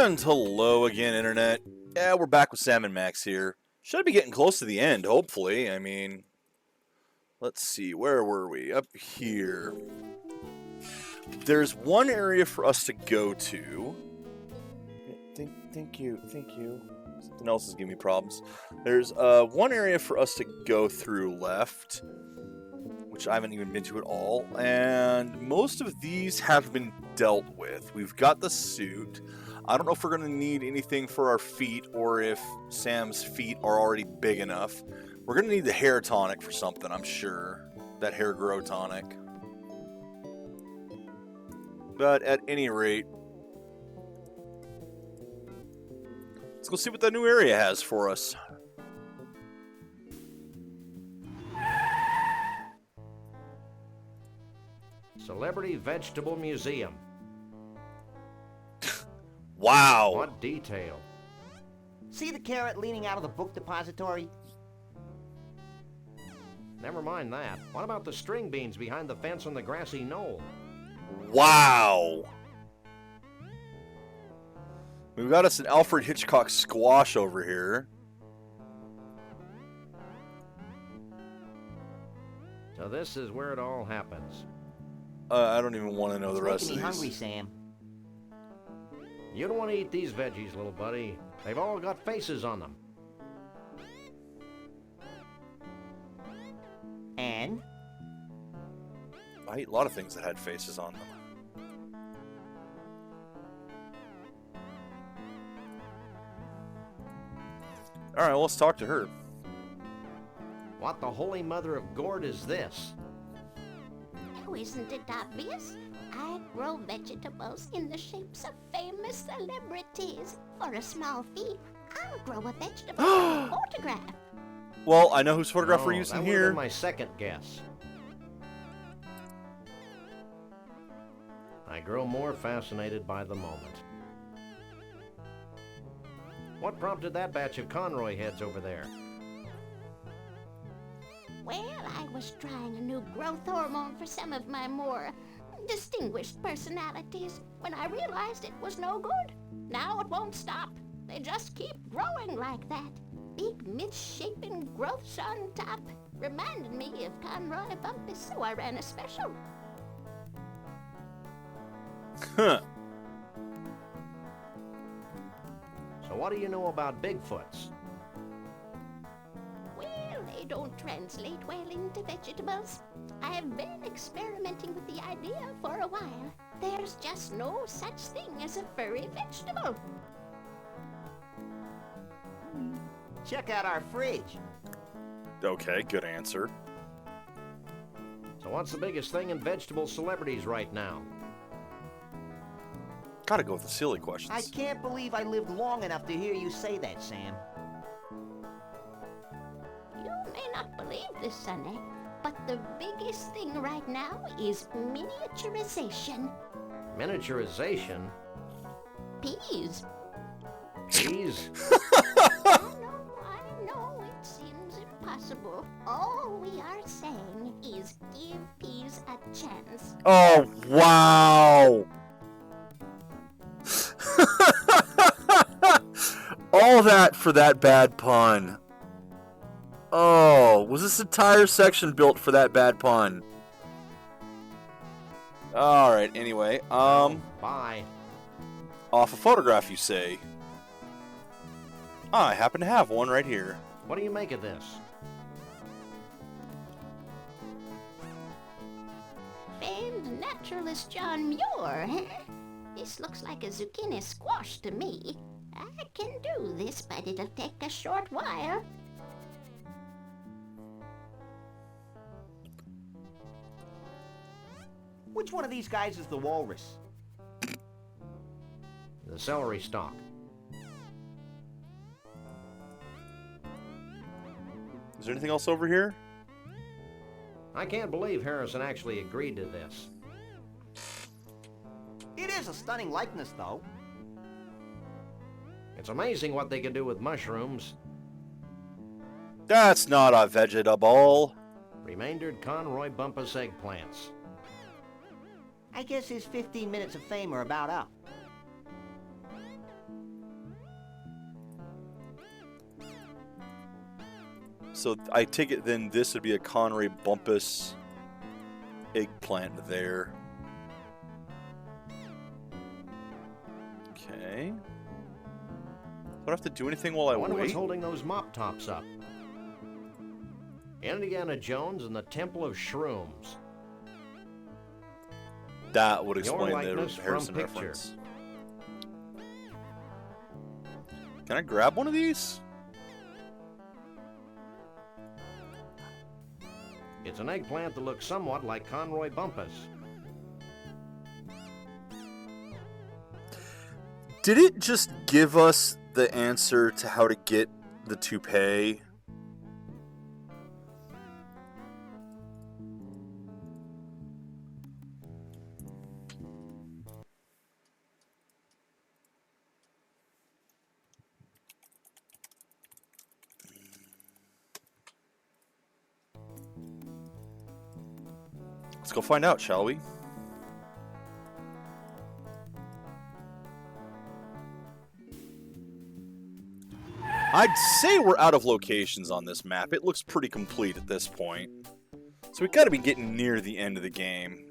And hello again, Internet. Yeah, we're back with Sam and Max here. Should be getting close to the end, hopefully. I mean, let's see, where were we? Up here. There's one area for us to go to. Thank you. Something else is giving me problems. There's one area for us to go through left, which I haven't even been to at all. And most of these have been dealt with. We've got the suit. I don't know if we're going to need anything for our feet or if Sam's feet are already big enough. We're going to need the hair tonic for something, I'm sure. That hair grow tonic. But at any rate, let's go see what that new area has for us. Celebrity Vegetable Museum. Wow. What detail? See the carrot leaning out of the book depository? Never mind that. What about the string beans behind the fence on the grassy knoll? Wow. We've got us an Alfred Hitchcock squash over here. So this is where it all happens. I don't even want to know the rest of Making me these. hungry, Sam. You don't want to eat these veggies, little buddy. They've all got faces on them. And? I eat a lot of things that had faces on them. Alright, well, let's talk to her. What the holy mother of gourd is this? Oh, isn't it obvious? I grow vegetables in the shapes of famous celebrities. For a small fee, I'll grow a vegetable for a photograph. Well, I know whose photograph we're Oh, using that would've here. been my second guess. I grow more fascinated by the moment. What prompted that batch of Conroy heads over there? Well, I was trying a new growth hormone for some of my more distinguished personalities when I realized it was no good. Now it won't stop. They just keep growing like that. Big misshapen growths on top. Reminded me of Conroy Bumpus, so I ran a special. Huh. So what do you know about Bigfoots? Well, they don't translate well into vegetables. I have been experimenting with the idea for a while. There's just no such thing as a furry vegetable. Check out our fridge. Okay, good answer. So what's the biggest thing in vegetable celebrities right now? Gotta go with the silly questions. I can't believe I lived long enough to hear you say that, Sam. You may not believe this, Sonny, but the biggest thing right now is miniaturization. Miniaturization? Peas. Peas? I know, it seems impossible. All we are saying is give peas a chance. Oh, wow. All that for that bad pun. Oh, was this entire section built for that bad pun? Alright, anyway, Bye. off a photograph, you say? I happen to have one right here. What do you make of this? Famed naturalist John Muir, huh? This looks like a zucchini squash to me. I can do this, but it'll take a short while. Which one of these guys is the walrus? The celery stalk. Is there anything else over here? I can't believe Harrison actually agreed to this. It is a stunning likeness, though. It's amazing what they can do with mushrooms. That's not a vegetable. Remaindered Conroy Bumpus eggplants. I guess his 15 minutes of fame are about up. So I take it then this would be a Conroy Bumpus eggplant there. Okay. Do I have to do anything while I wonder what's wait? holding those mop tops up. Indiana Jones and the Temple of Shrooms. That would Your explain the likeness from Harrison picture. reference. Can I grab one of these? It's an eggplant that looks somewhat like Conroy Bumpus. Did it just give us the answer to how to get the toupee? Let's go find out, shall we? I'd say we're out of locations on this map. It looks pretty complete at this point. So we gotta be getting near the end of the game.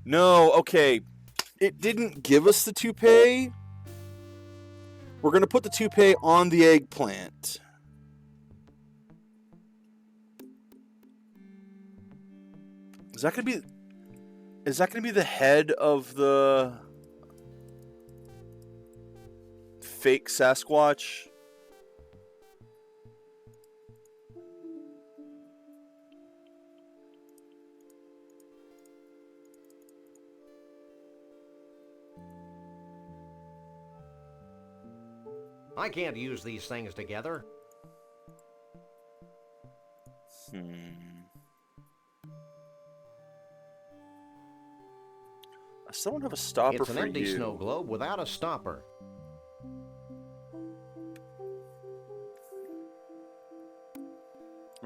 No, okay. It didn't give us the toupee. We're gonna put the toupee on the eggplant. Is that gonna be the head of the fake Sasquatch? I can't use these things together. I still don't have a stopper It's an for empty you. snow globe without a stopper.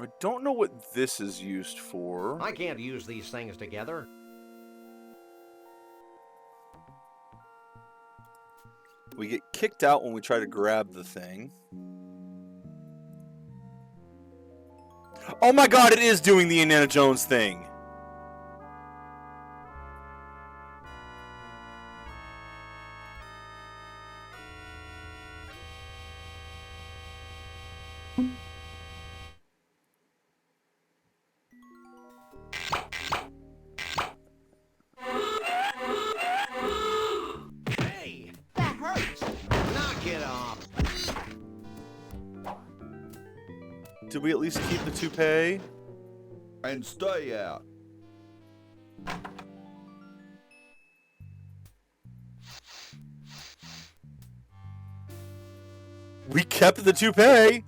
I don't know what this is used for. I can't use these things together. We get kicked out when we try to grab the thing. Oh my god, it is doing the Indiana Jones thing. Hey! That hurts. Knock it off! Did we at least keep the toupee? And stay out. We kept the toupee.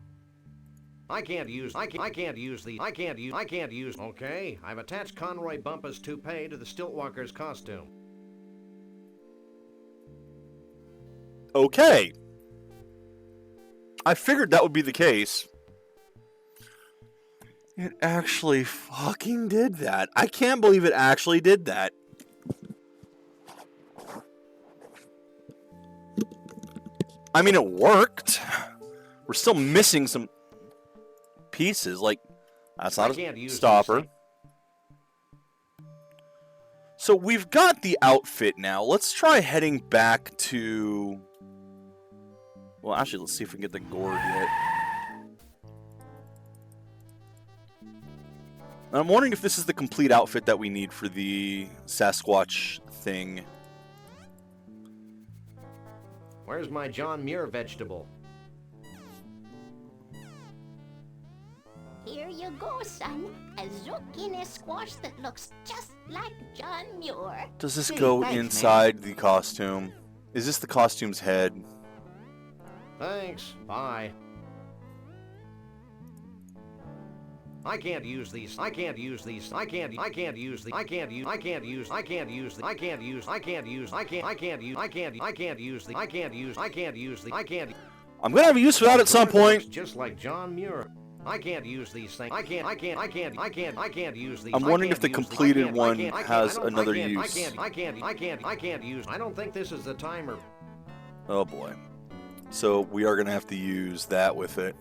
Okay, I've attached Conroy Bumpus' toupee to the Stiltwalker's costume. Okay. I figured that would be the case. It actually fucking did that. I can't believe it actually did that. I mean, it worked. We're still missing some pieces. Like, that's not a stopper. So we've got the outfit now. Let's try heading back to... Well, actually, let's see if we can get the gourd yet. I'm wondering if this is the complete outfit that we need for the Sasquatch thing. Where's my John Muir vegetable? Here you go, son. A zucchini squash that looks just like John Muir. Does this Gee, go thanks, man. inside the costume? Is this the costume's head? Thanks, bye. I can't use these. I can't use these. I can't use. I can't use. I can't use. I can't use. I can't use. I can't use. I can't use. I can't. I can't use. I can't. I can't use. I can't use. I can't use. I can't. I'm gonna have a use for that at some point. Just like John Muir. I can't use these things. I can't use these. I'm wondering if the completed one has another use. I can't use. I don't think this is the timer. Oh boy. So we are gonna have to use that with it.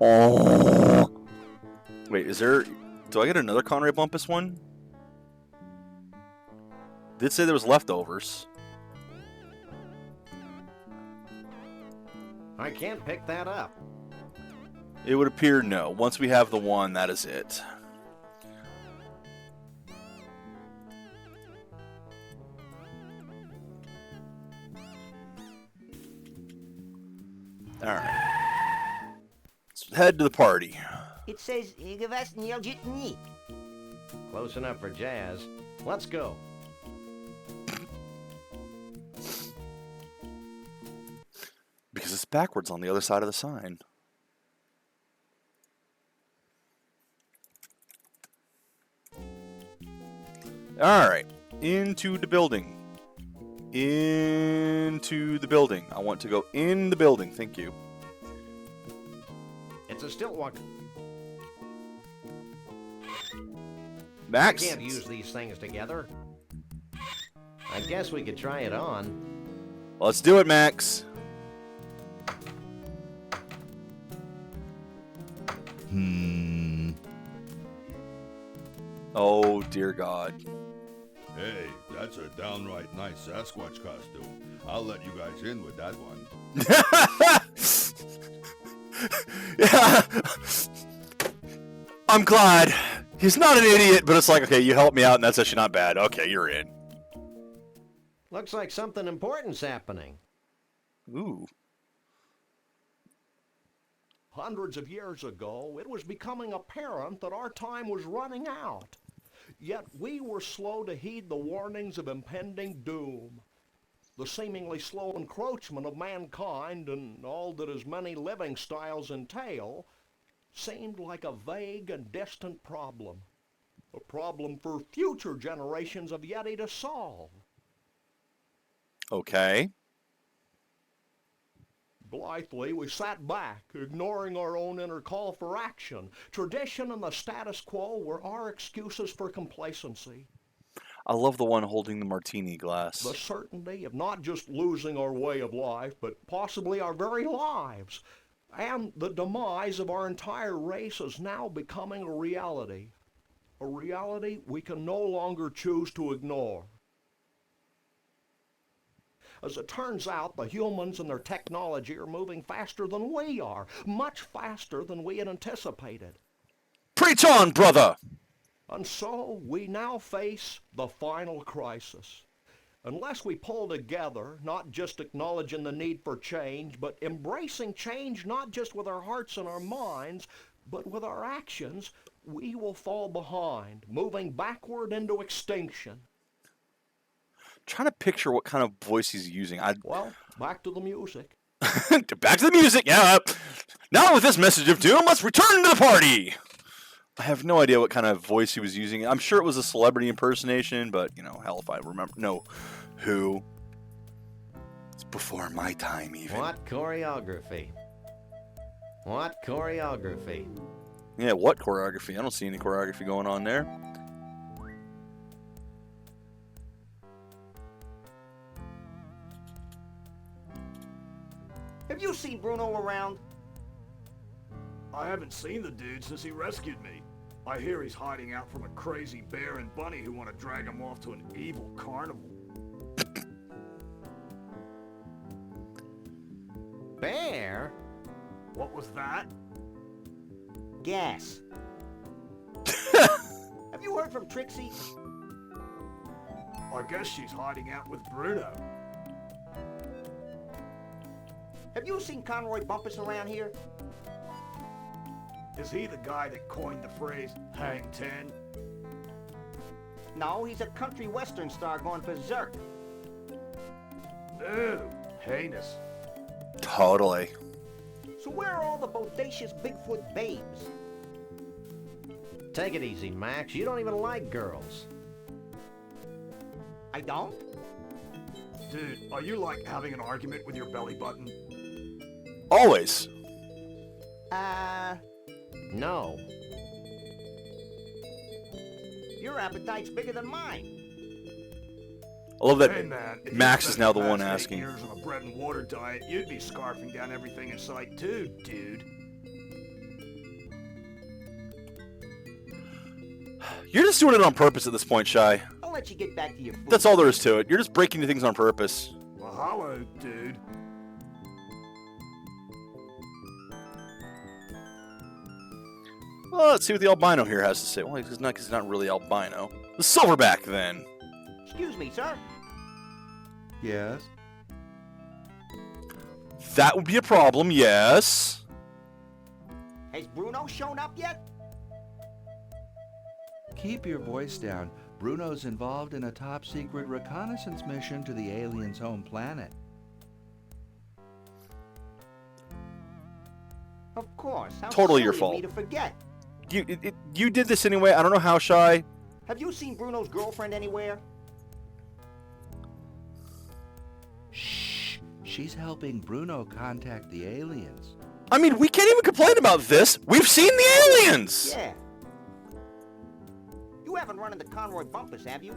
Oh. Wait, is there? Do I get another Conrad Bumpus one? Did say there was leftovers. I can't pick that up. It would appear no. Once we have the one, that is it. Alright. Let's head to the party. It says Igavasnielgitni. Close enough for jazz. Let's go. Because it's backwards on the other side of the sign. Alright. Into the building. Into the building. I want to go in the building. Thank you. It's a stilt walker. Max? I can't use these things together. I guess we could try it on. Let's do it, Max. Oh, dear God. Hey, that's a downright nice Sasquatch costume. I'll let you guys in with that one. Yeah. I'm glad. He's not an idiot, but it's like, okay, you helped me out, and that's actually not bad. Okay, you're in. Looks like something important's happening. Ooh. Hundreds of years ago, it was becoming apparent that our time was running out. Yet we were slow to heed the warnings of impending doom. The seemingly slow encroachment of mankind and all that his many living styles entail seemed like a vague and distant problem. A problem for future generations of Yeti to solve. Okay. Blithely, we sat back, ignoring our own inner call for action. Tradition and the status quo were our excuses for complacency. I love the one holding the martini glass. The certainty of not just losing our way of life, but possibly our very lives. And the demise of our entire race is now becoming a reality. A reality we can no longer choose to ignore. As it turns out, the humans and their technology are moving faster than we are, much faster than we had anticipated. Preach on, brother! And so we now face the final crisis. Unless we pull together, not just acknowledging the need for change, but embracing change not just with our hearts and our minds, but with our actions, we will fall behind, moving backward into extinction. Trying to picture what kind of voice he's using. Well, back to the music. Back to the music, yeah. Now with this message of doom, let's return to the party. I have no idea what kind of voice he was using. I'm sure it was a celebrity impersonation, but, you know, hell if I remember. No, who? It's before my time, even. What choreography? What choreography? Yeah, what choreography? I don't see any choreography going on there. Have you seen Bruno around? I haven't seen the dude since he rescued me. I hear he's hiding out from a crazy bear and bunny who want to drag him off to an evil carnival. Bear? What was that? Gas. Have you heard from Trixie? I guess she's hiding out with Bruno. Have you seen Conroy Bumpus around here? Is he the guy that coined the phrase, hang 10? No, he's a country western star going berserk. Ew, heinous. Totally. So where are all the bodacious Bigfoot babes? Take it easy, Max. You don't even like girls. I don't? Dude, are you like having an argument with your belly button? Always. No. Your appetite's bigger than mine. I love that Hey man, if Max you is now the spent one the past 8 asking. years on a bread and water diet, you'd be scarfing down everything in sight too, dude. You're just doing it on purpose at this point, Shy. I'll let you get back to your food. That's all there is to it. You're just breaking things on purpose. Mahalo, dude. Well, let's see what the albino here has to say. Well, he's not really albino. The silverback, then. Excuse me, sir. Yes? That would be a problem, yes. Has Bruno shown up yet? Keep your voice down. Bruno's involved in a top-secret reconnaissance mission to the aliens' home planet. Of course. How Totally your silly of me fault. to forget. You did this anyway. I don't know how, Shy. Have you seen Bruno's girlfriend anywhere? Shh! She's helping Bruno contact the aliens. I mean, we can't even complain about this. We've seen the aliens. Yeah. You haven't run into Conroy Bumpus, have you?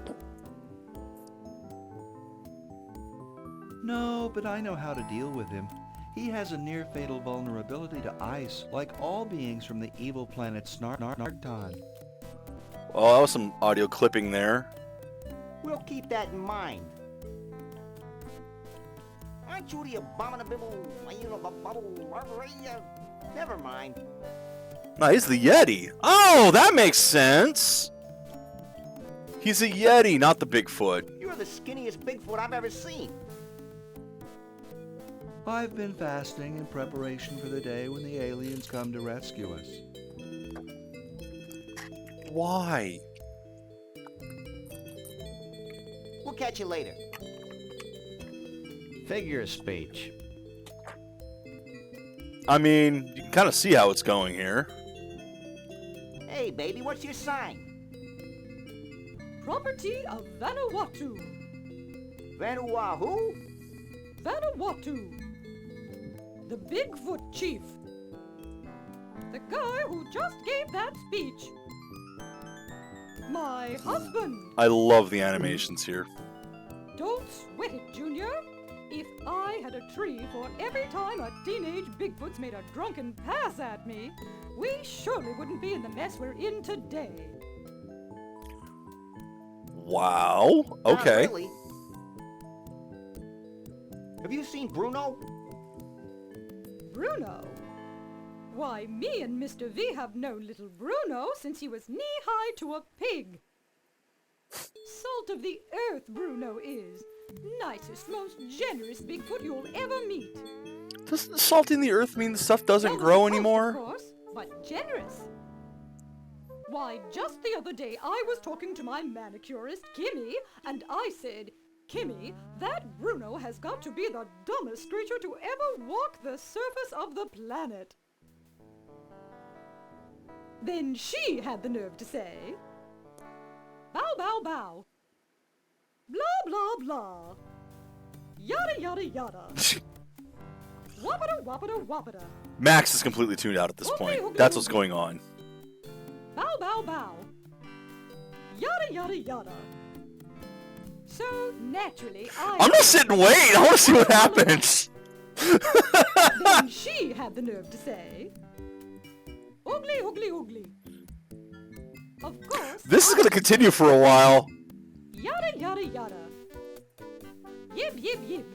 No, but I know how to deal with him. He has a near-fatal vulnerability to ice, like all beings from the evil planet Snarkton. Oh, that was some audio clipping there. We'll keep that in mind. Aren't you the abominable... Never mind. No, he's the Yeti. Oh, that makes sense. He's a Yeti, not the Bigfoot. You're the skinniest Bigfoot I've ever seen. I've been fasting in preparation for the day when the aliens come to rescue us. Why? We'll catch you later. Figure of speech. I mean, you can kind of see how it's going here. Hey, baby, what's your sign? Property of Vanuatu. Vanuatu? Vanuatu. The Bigfoot Chief. The guy who just gave that speech. My husband. I love the animations here. Don't sweat it, Junior. If I had a tree for every time a teenage Bigfoot's made a drunken pass at me, we surely wouldn't be in the mess we're in today. Wow. Okay. Not really. Have you seen Bruno? Bruno? Why, me and Mr. V have known little Bruno since he was knee-high to a pig. Salt of the earth, Bruno is. Nicest, most generous Bigfoot you'll ever meet. Doesn't salting the earth mean the stuff doesn't Well, grow most, anymore? Of course, but generous. Why, just the other day I was talking to my manicurist, Kimmy, and I said, Kimmy, that Bruno has got to be the dumbest creature to ever walk the surface of the planet. Then she had the nerve to say, bow, bow, bow. Blah, blah, blah. Yada, yada, yada. Whoppida, whoppida, whoppida. Max is completely tuned out at this point. That's what's going on. Bow, bow, bow. Yada, yada, yada. So, naturally, I'm gonna sit and wait. I want to see what happens. Then she had the nerve to say, oogly, oogly, oogly. Of course. This is gonna continue for a while. Yada, yada, yada. Yib, yib, yib.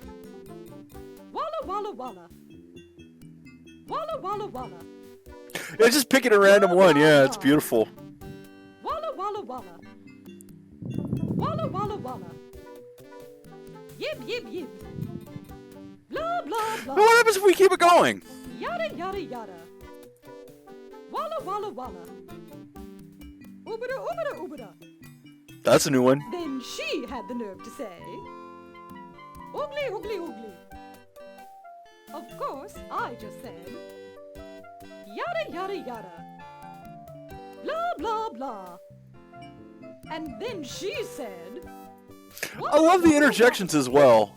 Walla, walla, walla. Walla, walla, walla. Yeah, just picking a random one. Yeah, it's beautiful. Walla, walla, walla. Walla, walla, walla. Yib, yib, yib. Blah, blah, blah. What happens if we keep it going? Yada, yada, yada. Walla, walla, walla. Oobada, oobada, oobada. That's a new one. Then she had the nerve to say, oogly, oogly, oogly. Of course, I just said, yada, yada, yada. Blah, blah, blah. And then she said, I love the interjections as well.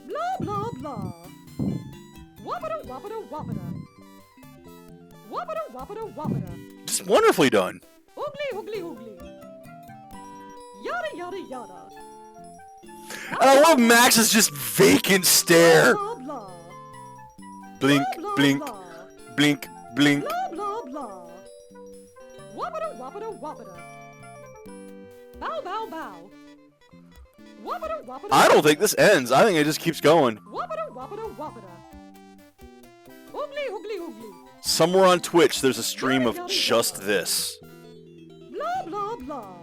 blah, blah, blah. Whoppida, whoppida, whoppida. Whoppity whoppity whoppity. Just wonderfully done. Oogly oogly oogly. Yada yada yada. And I love Max's just vacant stare. Blah blah. Blink, Blah, blink, blah. blink, blink. Blah blah blah. Whoppity whoppity whoppity. Bow bow bow. Whoppity whoppity. I don't think this ends. I think it just keeps going. Whoppity whoppity whoppity. Oogly oogly oogly. Somewhere on Twitch, there's a stream of just this. Blah blah blah.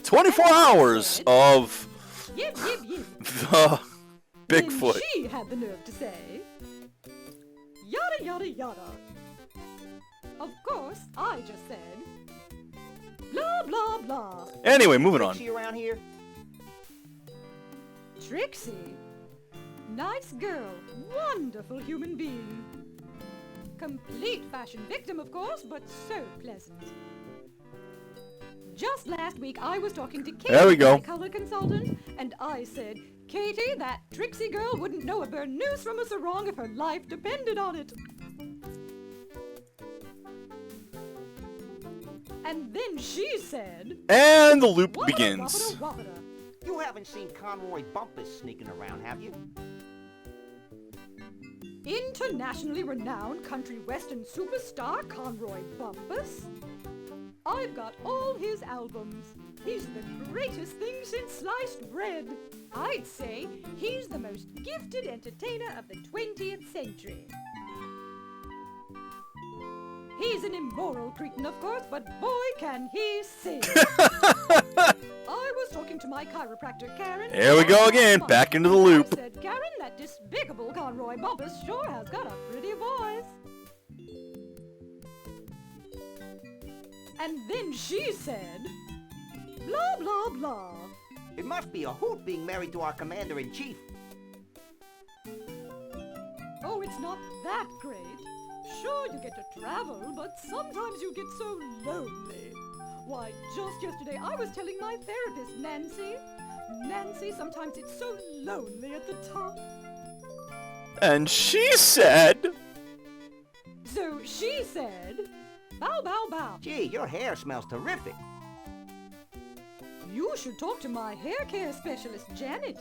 24 hours of Yip yip yip. the Bigfoot. Then she had the nerve to say, yada yada yada. Of course, I just said, blah blah blah. Anyway, moving on. Trixie around here? Trixie, nice girl, wonderful human being. Complete fashion victim, of course, but so pleasant. Just last week, I was talking to Katie, There we go. my color consultant, and I said, Katie, that Trixie girl wouldn't know a burnoose from a sarong if her life depended on it. And then she said, And the loop "Whoppity, begins. whoppity, whoppity." You haven't seen Conroy Bumpus sneaking around, have you? Internationally renowned country western superstar Conroy Bumpus. I've got all his albums. He's the greatest thing since sliced bread. I'd say he's the most gifted entertainer of the 20th century. He's an immoral cretin, of course, but boy, can he sing. I was talking to my chiropractor, Karen. There we go again, back into the loop. I said, Karen, that despicable Conroy Bumpus sure has got a pretty voice. And then she said, blah, blah, blah. It must be a hoot being married to our commander-in-chief. Oh, it's not that great. Sure, you get to travel, but sometimes you get so lonely. Why, just yesterday I was telling my therapist, Nancy, sometimes it's so lonely at the top. And she said, So she said, bow, bow, bow. Gee, your hair smells terrific. You should talk to my hair care specialist, Janet.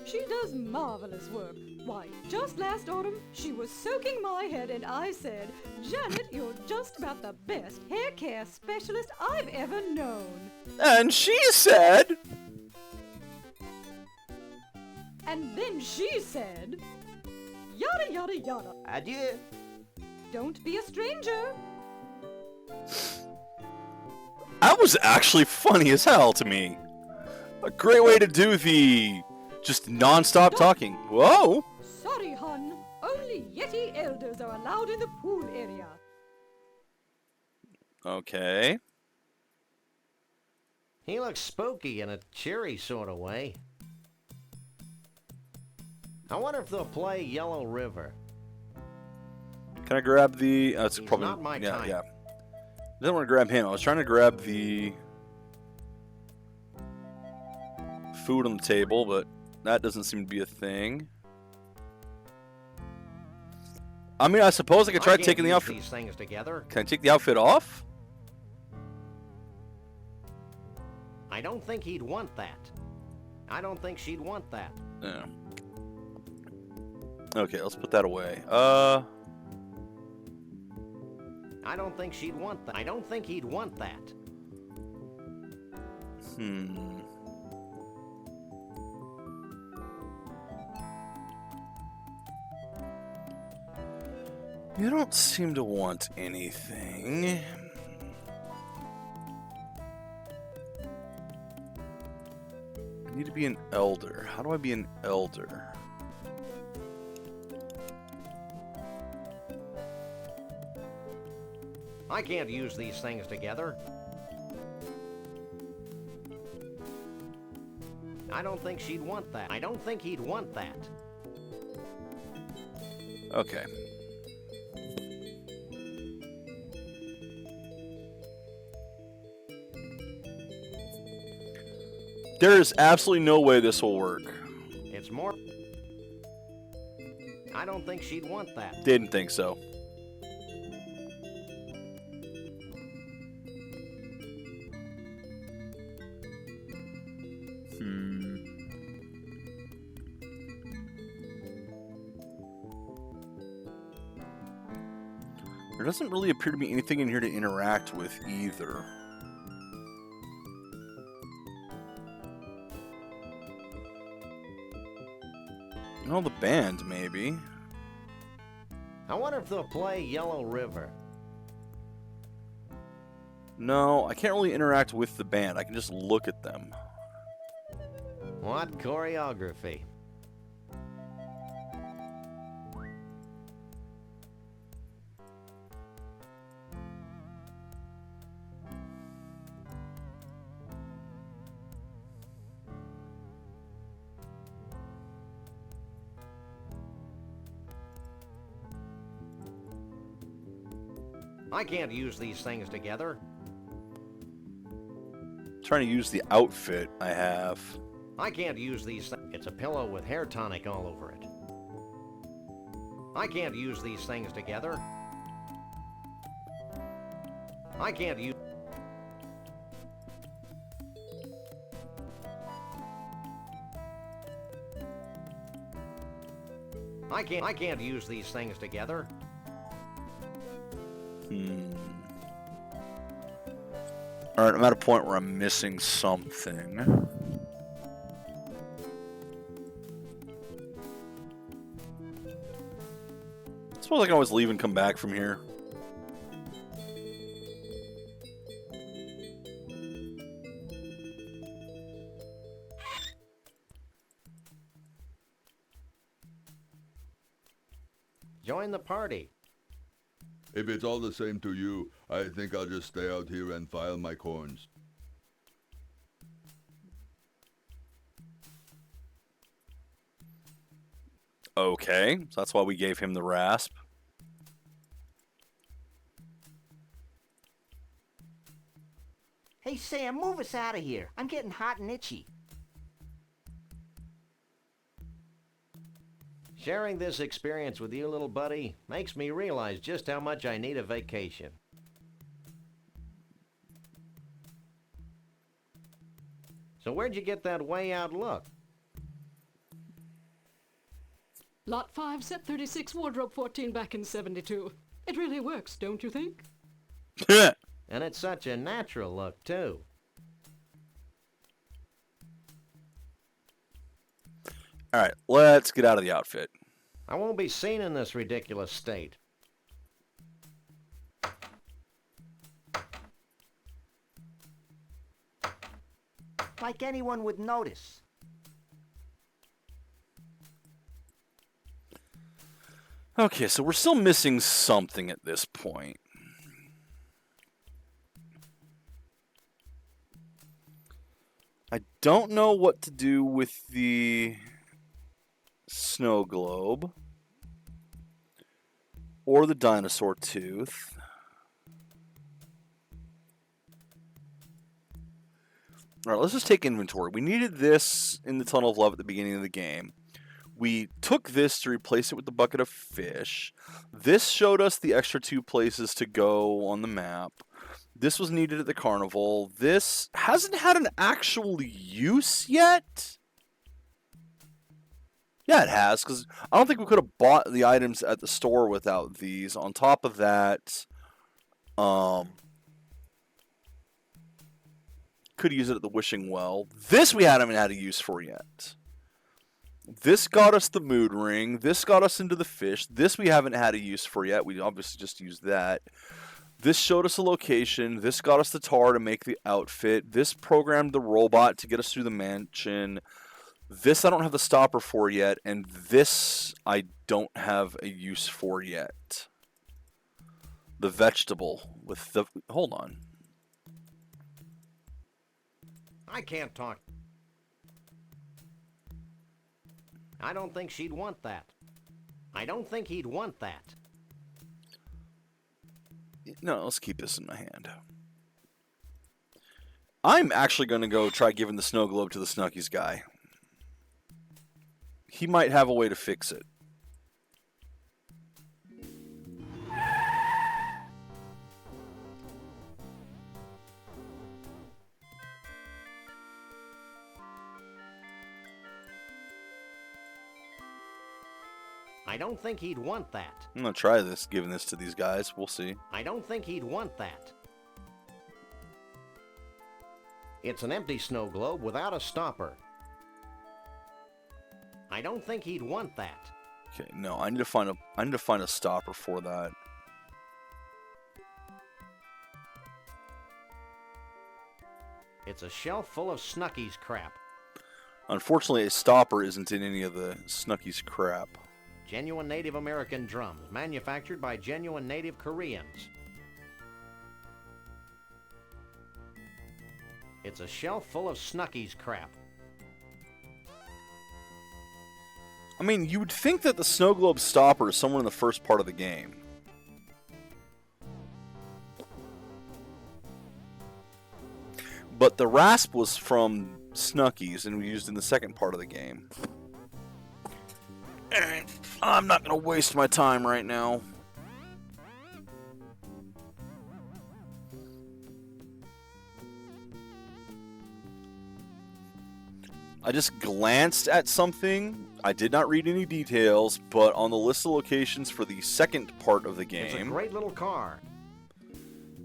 She does marvelous work. Why, just last autumn, she was soaking my head and I said, Janet, you're just about the best hair care specialist I've ever known. and she said, And then she said, yada, yada, yada. Adieu. Don't be a stranger. that was actually funny as hell to me. A great way to do the just non-stop talking. Whoa! Sorry, hon. Only Yeti elders are allowed in the pool area. Okay. He looks spooky in a cheery sort of way. I wonder if they'll play Yellow River. Can I grab the... it's He's probably... not my yeah, type. yeah. I didn't want to grab him. I was trying to grab the... food on the table, but that doesn't seem to be a thing. I mean, I suppose I could try I can't taking the use outfit... these things together. Can I take the outfit off? I don't think he'd want that. I don't think she'd want that. Yeah. Okay, let's put that away. I don't think she'd want that. I don't think he'd want that. You don't seem to want anything. I need to be an elder. How do I be an elder? I can't use these things together. I don't think she'd want that. I don't think he'd want that. Okay. There is absolutely no way this will work. It's more... I don't think she'd want that. Didn't think so. There doesn't really appear to be anything in here to interact with either. Oh, the band, maybe. I wonder if they'll play Yellow River. No, I can't really interact with the band. I can just look at them. What choreography? I can't use these things together. Trying to use the outfit I have. I can't use these It's a pillow with hair tonic all over it. I can't use these things together. I can't use... I can't use these things together. Alright, I'm at a point where I'm missing something. I suppose I can always leave and come back from here. Join the party. If it's all the same to you, I think I'll just stay out here and file my corns. Okay, so that's why we gave him the rasp. Hey, Sam, move us out of here. I'm getting hot and itchy. Sharing this experience with you, little buddy, makes me realize just how much I need a vacation. So where'd you get that way out look? Lot 5, set 36, wardrobe 14 back in 72. It really works, don't you think? And it's such a natural look, too. Alright, let's get out of the outfit. I won't be seen in this ridiculous state. Like anyone would notice. Okay, so we're still missing something at this point. I don't know what to do with the snow globe or the dinosaur tooth. All right, let's just take inventory. We needed this in the Tunnel of Love at the beginning of the game. We took this to replace it with the bucket of fish. This showed us the extra 2 places to go on the map. This was needed at the carnival. This hasn't had an actual use yet. Yeah, it has, because I don't think we could have bought the items at the store without these. On top of that, could use it at the Wishing Well. This we haven't had a use for yet. This got us the mood ring. This got us into the fish. This we haven't had a use for yet. We obviously just used that. This showed us a location. This got us the tar to make the outfit. This programmed the robot to get us through the mansion. This I don't have the stopper for yet. And this I don't have a use for yet. The vegetable with the... Hold on. I can't talk. I don't think she'd want that. I don't think he'd want that. No, let's keep this in my hand. I'm actually going to go try giving the snow globe to the Snuckies guy. He might have a way to fix it. I don't think he'd want that. I'm gonna try this, giving this to these guys. We'll see. I don't think he'd want that. It's an empty snow globe without a stopper. I don't think he'd want that. Okay, no, I need to find a stopper for that. It's a shelf full of Snucky's crap. Unfortunately, a stopper isn't in any of the Snucky's crap. Genuine Native American drums, manufactured by genuine Native Koreans. It's a shelf full of Snucky's crap. I mean, you would think that the snow globe stopper is somewhere in the first part of the game. But the rasp was from Snucky's and we used in the second part of the game. And I'm not going to waste my time right now. I just glanced at something. I did not read any details, but on the list of locations for the second part of the game, It's a great little car.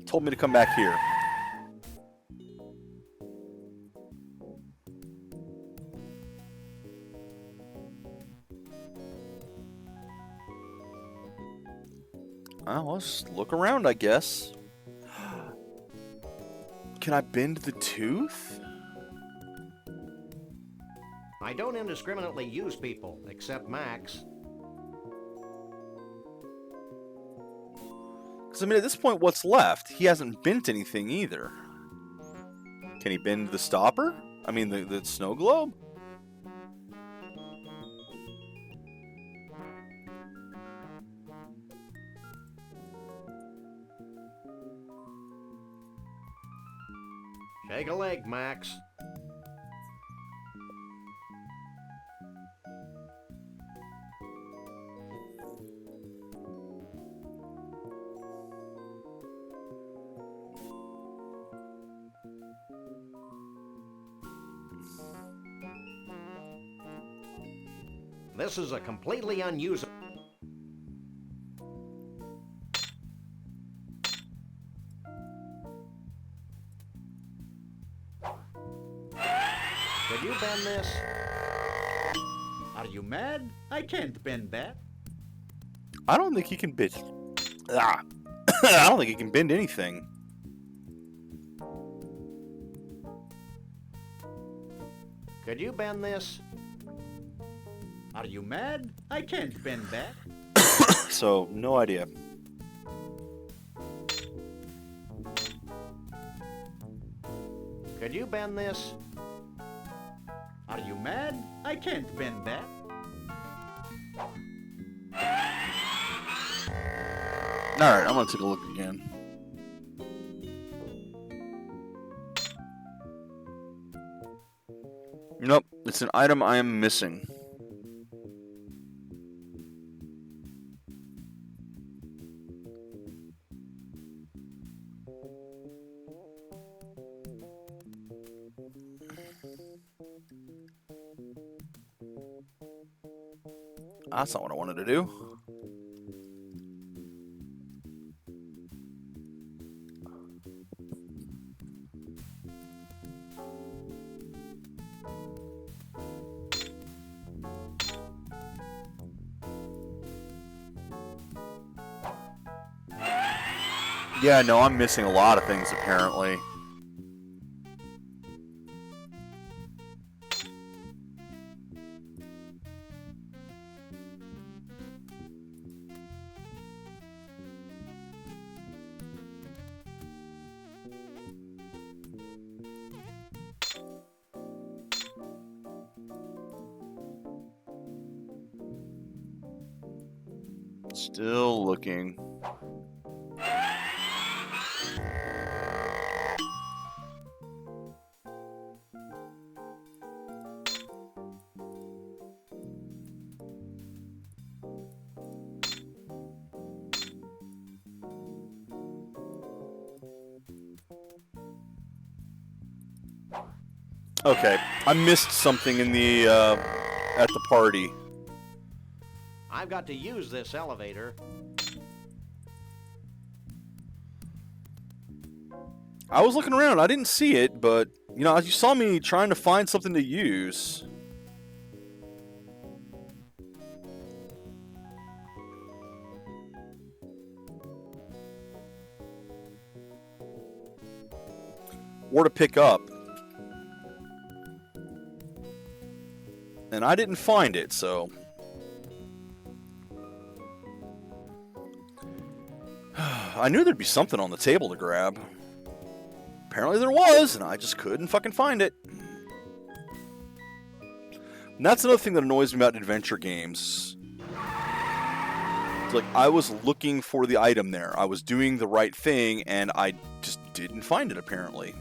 told me to come back here. Well, let's look around, I guess. Can I bend the tooth? I don't indiscriminately use people, except Max. Because, I mean, at this point, what's left? He hasn't bent anything either. Can he bend the stopper? I mean, the snow globe? Shake a leg, Max. This is a completely unusable... Could you bend this? Are you mad? I can't bend that. I don't think he can bend... Ah! I don't think he can bend anything. Could you bend this? Are you mad? I can't bend that. So, no idea. Could you bend this? Are you mad? I can't bend that. Alright, I'm gonna take a look again. Nope, it's an item I am missing. That's not what I wanted to do. Yeah, no, I'm missing a lot of things apparently. Still looking. Okay, I missed something in the at the party. I've got to use this elevator. I was looking around. I didn't see it, but, you know, you saw me trying to find something to use. Or to pick up. And I didn't find it, so... I knew there'd be something on the table to grab. Apparently there was, and I just couldn't fucking find it. And that's another thing that annoys me about adventure games. It's like, I was looking for the item there. I was doing the right thing, and I just didn't find it, apparently.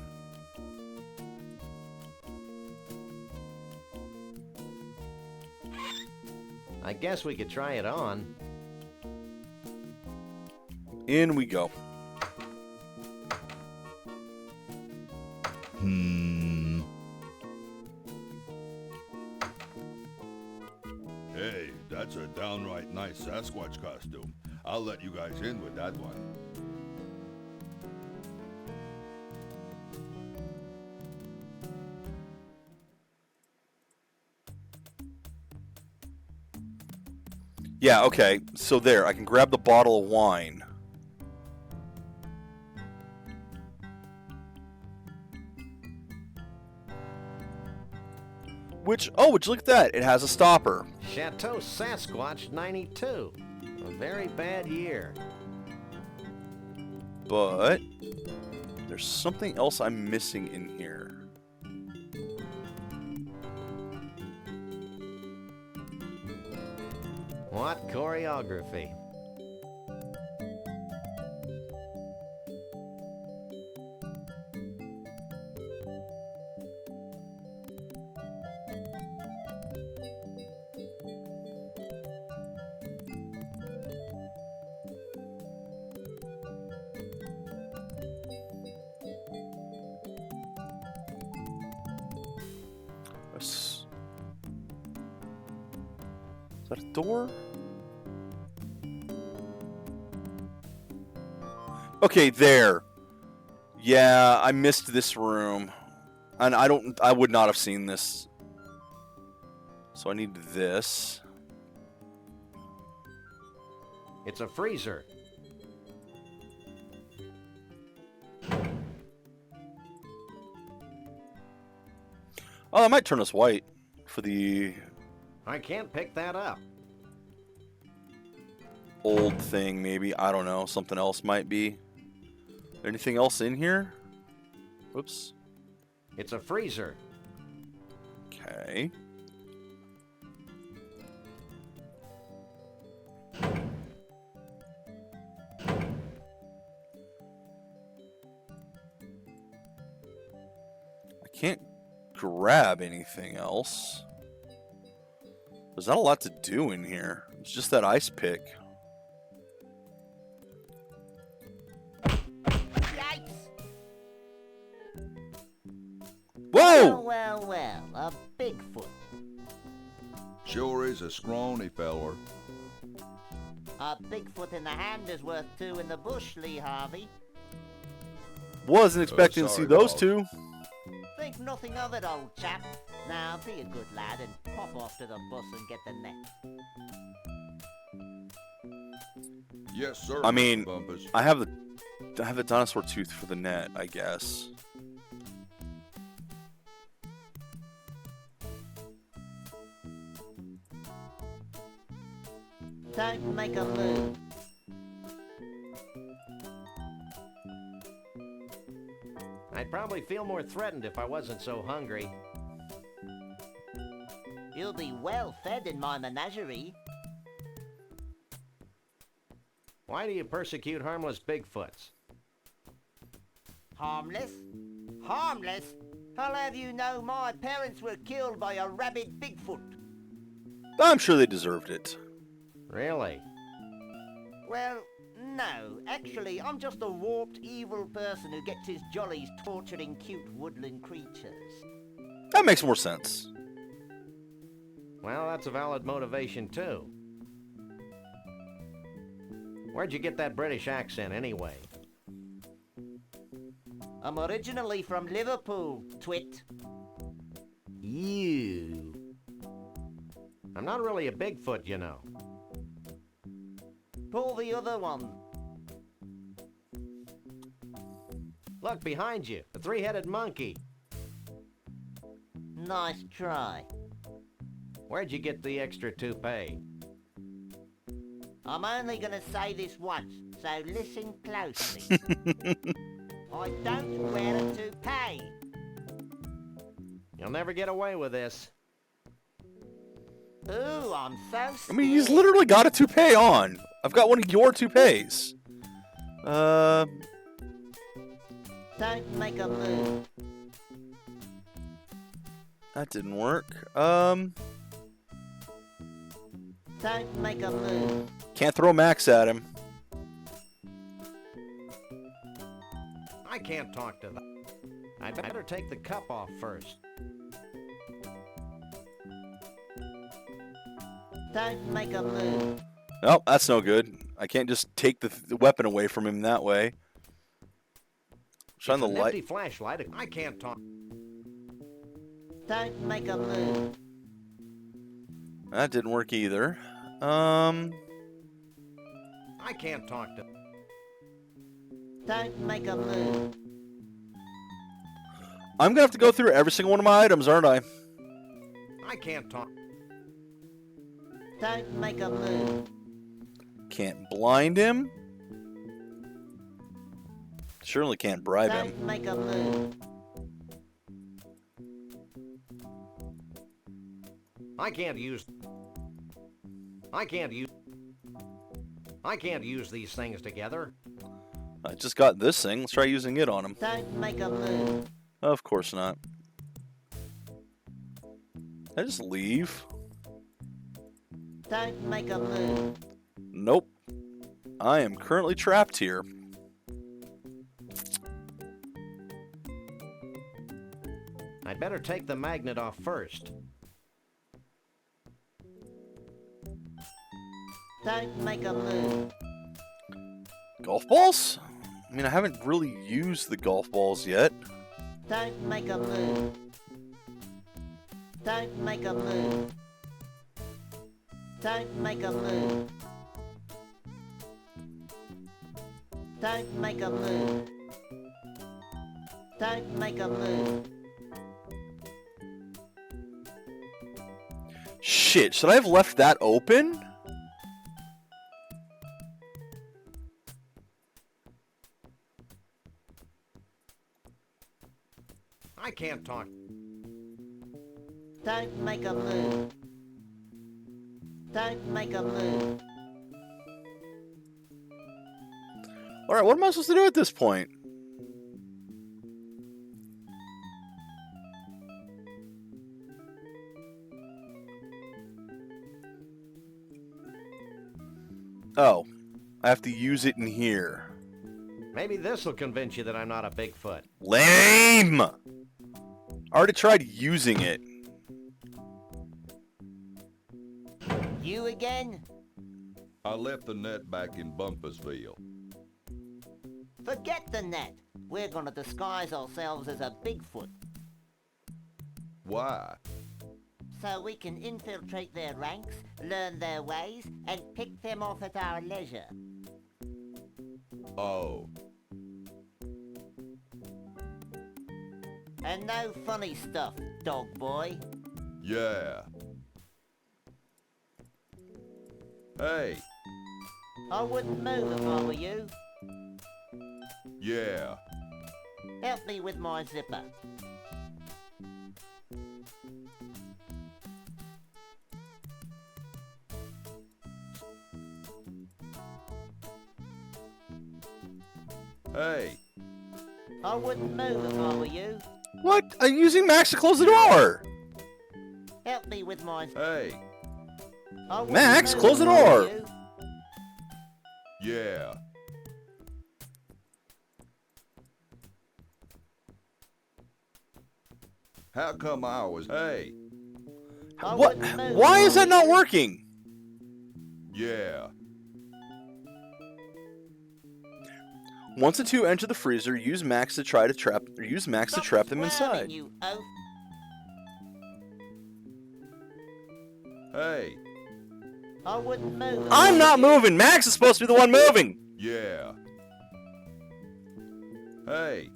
I guess we could try it on. In we go. Hey, that's a downright nice Sasquatch costume. I'll let you guys in with that one. Yeah, okay. So there, I can grab the bottle of wine. Would you look at that? It has a stopper. Chateau Sasquatch 92. A very bad year. But there's something else I'm missing in here. What choreography? Is that a door? Okay, there. Yeah, I missed this room. And I would not have seen this. So I need this. It's a freezer. Oh, that might turn us white for the I can't pick that up. old thing, maybe. I don't know. Something else might be. Anything else in here? Whoops. It's a freezer. Okay. I can't grab anything else. There's not a lot to do in here. It's just that ice pick. Yikes! Whoa! Well, a Bigfoot. Sure is a scrawny feller. A Bigfoot in the hand is worth two in the bush, Lee Harvey. Wasn't expecting to see sorry, those dog. two. Think nothing of it, old chap. Now, be a good lad and pop off to the bus and get the net. Yes, sir. I mean, Mr. Bumpus. I have the dinosaur tooth for the net, I guess. Don't make a move. I'd probably feel more threatened if I wasn't so hungry. You'll be well fed in my menagerie. Why do you persecute harmless Bigfoots? Harmless? Harmless? I'll have you know my parents were killed by a rabid Bigfoot. I'm sure they deserved it. Really? Well, no. Actually, I'm just a warped, evil person who gets his jollies torturing cute woodland creatures. That makes more sense. Well, that's a valid motivation, too. Where'd you get that British accent anyway? I'm originally from Liverpool, twit. You. I'm not really a Bigfoot, you know. Pull the other one. Look behind you, the three-headed monkey. Nice try. Where'd you get the extra toupee? I'm only gonna say this once, so listen closely. I don't wear a toupee. You'll never get away with this. Ooh, I'm so I scared. mean, he's literally got a toupee on. I've got one of your toupees. Don't make a move. That didn't work. Don't make a move. Can't throw Max at him. I can't talk to them. I'd better take the cup off first. Don't make a move. Oh, that's no good. I can't just take the weapon away from him that way. Shine the It's an light. empty flashlight. I can't talk. Don't make a move. That didn't work either. I can't talk to. Don't make a move. I'm gonna have to go through every single one of my items, aren't I? I can't talk. Don't make a move. Can't blind him. Surely can't bribe him. Don't make a move. I can't use these things together. I just got this thing. Let's try using it on him. Don't make a move. Of course not. I just leave. Don't make a move. Nope. I am currently trapped here. I'd better take the magnet off first. Don't make a move. Golf balls? I mean, I haven't really used the golf balls yet. Don't make a move. Don't make a move. Don't make a move. Don't make a move. Don't make a move. Shit, should I have left that open? I can't talk. Don't make a move. Don't make a move. Alright, what am I supposed to do at this point? Oh, I have to use it in here. Maybe this will convince you that I'm not a Bigfoot. Lame! I already tried using it. You again? I left the net back in Bumpersville. Forget the net. We're gonna disguise ourselves as a Bigfoot, Why? so we can infiltrate their ranks, learn their ways, and pick them off at our leisure. Oh, And no funny stuff, dog boy. yeah. Hey, I wouldn't move if I were you. yeah. Help me with my zipper. Hey, I wouldn't move if I were you. What? I'm using Max to close the door! Help me with my... hey, I wouldn't Max, move close if the I were door. you. yeah. How come I was? Hey, I What? wouldn't move Why if is I that were not you. working? yeah. Once the two enter the freezer, use Max to trap Stop them squirming, inside. You oaf. Hey, I wouldn't move. if I'm I not were you. moving. Max is supposed to be the one moving. yeah. Hey,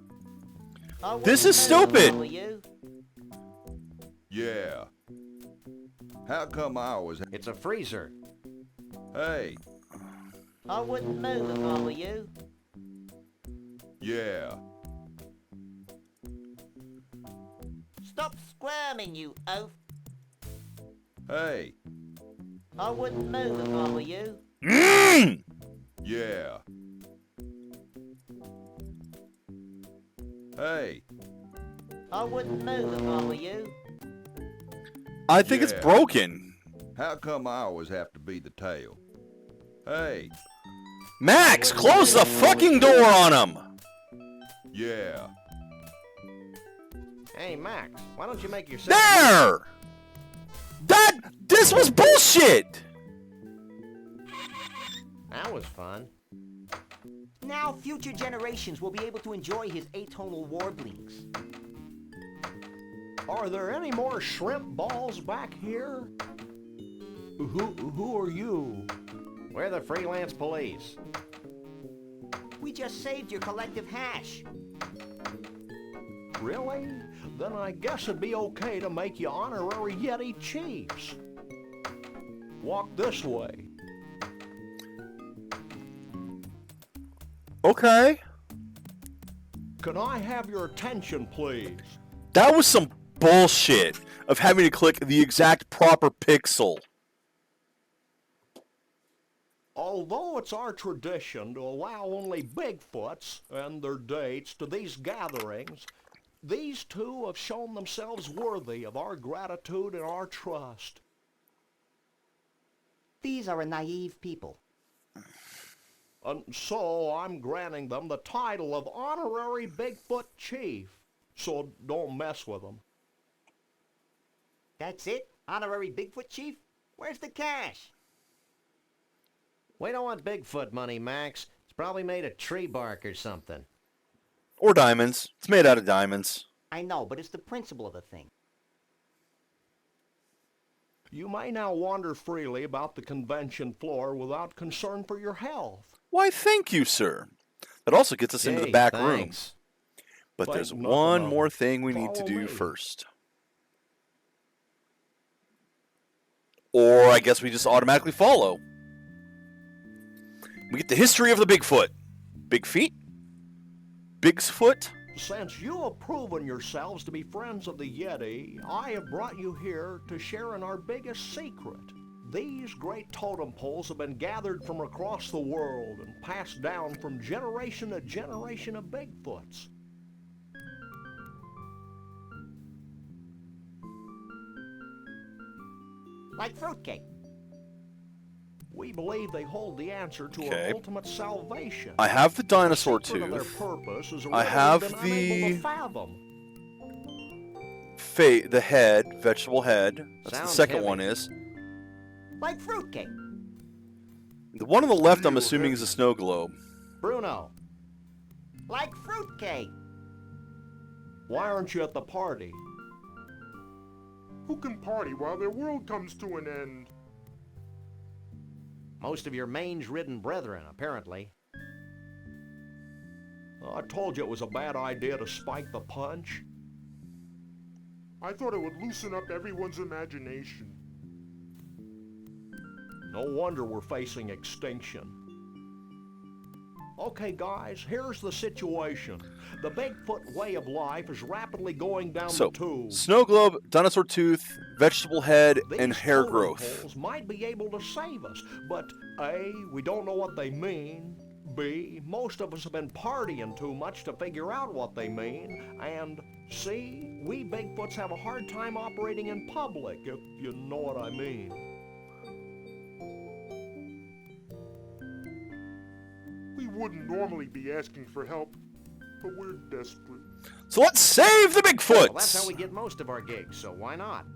I wouldn't This is move if I stupid. were you. yeah. How come I was... It's a freezer. Hey, I wouldn't move if I were you. yeah. Stop squirming, you oaf. Hey, I wouldn't move if I were you. Mm! yeah. Hey, I wouldn't move if I were you. I think it's Yeah. broken. how come I always have to be the tail? Hey, Max, close the fucking door on him. yeah. Hey, Max, why don't you make yourself... There. This was bullshit. That was fun. Now future generations will be able to enjoy his atonal warblings. Are there any more shrimp balls back here? Who are you? We're the freelance police. We just saved your collective hash. Really? Then I guess it'd be okay to make you honorary Yeti chiefs. Walk this way. Okay. Can I have your attention, please? That was some bullshit of having to click the exact proper pixel. Although it's our tradition to allow only Bigfoots and their dates to these gatherings, these two have shown themselves worthy of our gratitude and our trust. These are a naive people. And so I'm granting them the title of Honorary Bigfoot Chief. So don't mess with them. That's it? Honorary Bigfoot Chief? Where's the cash? We don't want Bigfoot money, Max. It's probably made of tree bark or something. Or diamonds. It's made out of diamonds. I know, but it's the principle of the thing. You may now wander freely about the convention floor without concern for your health. Why, thank you, sir. That also gets us into the Hey, back thanks. room. But Think there's nothing one of more it. thing we need to Follow do me. first. Or I guess we just automatically follow. We get the history of the Bigfoot. Big feet? Big's foot? Since you have proven yourselves to be friends of the Yeti, I have brought you here to share in our biggest secret. These great totem poles have been gathered from across the world and passed down from generation to generation of Bigfoots. Like fruitcake. We believe they hold the answer to Okay. our ultimate salvation. I have the dinosaur The secret of their tooth. purpose is a I riddle have we've been unable the- to fathom. The head, vegetable head. That's the Sounds second heavy. one is. Like fruitcake. The one on the left, I'm assuming, is a snow globe. Bruno, Like fruitcake. Why aren't you at the party? Who can party while their world comes to an end? most of your mange-ridden brethren, apparently. I told you it was a bad idea to spike the punch. I thought it would loosen up everyone's imagination. No wonder we're facing extinction. Okay, guys, here's the situation. The Bigfoot way of life is rapidly going down So, the tube. snow globe, dinosaur tooth, vegetable head, and These hair totem growth. poles might be able to save us, but A, we don't know what they mean. B, most of us have been partying too much to figure out what they mean. And C, we Bigfoots have a hard time operating in public, if you know what I mean. We wouldn't normally be asking for help, but we're desperate. So let's save the Well, that's how Bigfoots! we get most of our gigs, so why not?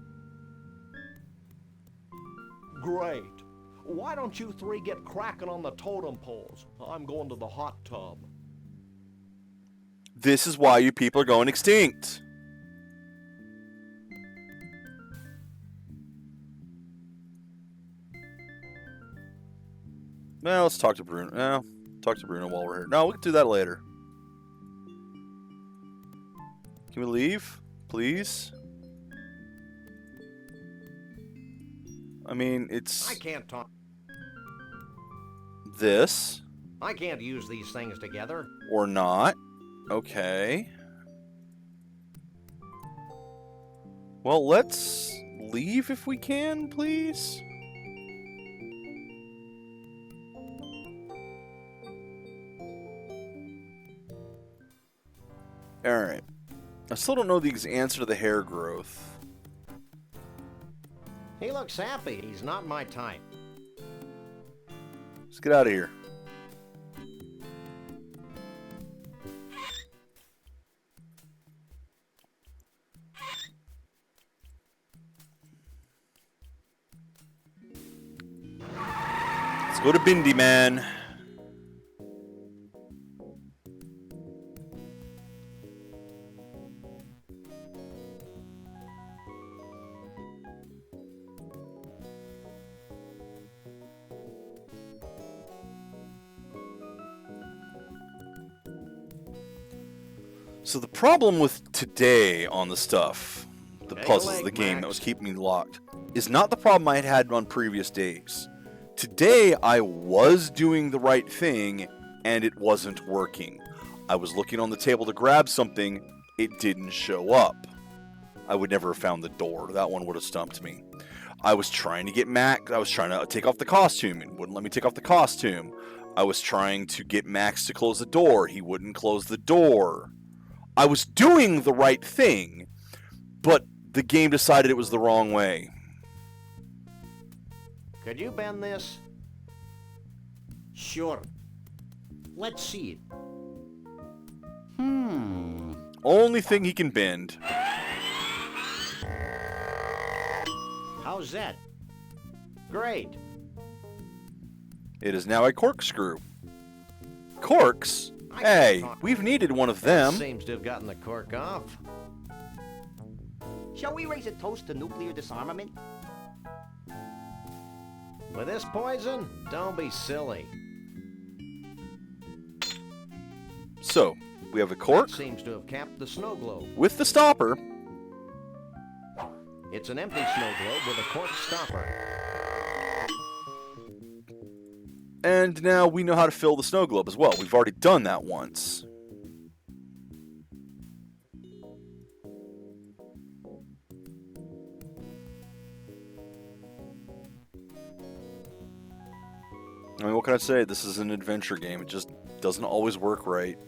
Great. Why don't you three get cracking on the totem poles? I'm going to the hot tub. This is why you people are going extinct. Well, let's talk to Bruno. No, talk to Bruno while we're here. No, we can do that later. Can we leave, please? I mean, it's I can't talk. this I can't use these things together. or not. Okay. Well, let's leave if we can, please. Alright. I still don't know the answer to the hair growth. He looks happy. He's not my type. Let's get out of here. Let's go to Bindi Man. So the problem with today on the stuff, the Take a puzzles of leg, the game that Max. was keeping me locked, is not the problem I had had on previous days. Today I was doing the right thing and it wasn't working. I was looking on the table to grab something, it didn't show up. I would never have found the door. That one would have stumped me. I was trying to get Max, I was trying to take off the costume and wouldn't let me take off the costume. I was trying to get Max to close the door, he wouldn't close the door. I was doing the right thing, but the game decided it was the wrong way. Could you bend this? Sure. Let's see it. Only thing he can bend. How's that? Great. It is now a corkscrew. Corks? I Hey, can't talk. we've needed one of them. Seems to have gotten the cork off. Shall we raise a toast to nuclear disarmament? With this poison? Don't be silly. So, we have a cork Seems to have capped the snow globe. with the stopper. It's an empty snow globe with a cork stopper. And now we know how to fill the snow globe as well. We've already done that once. I mean, what can I say? This is an adventure game. It just doesn't always work right.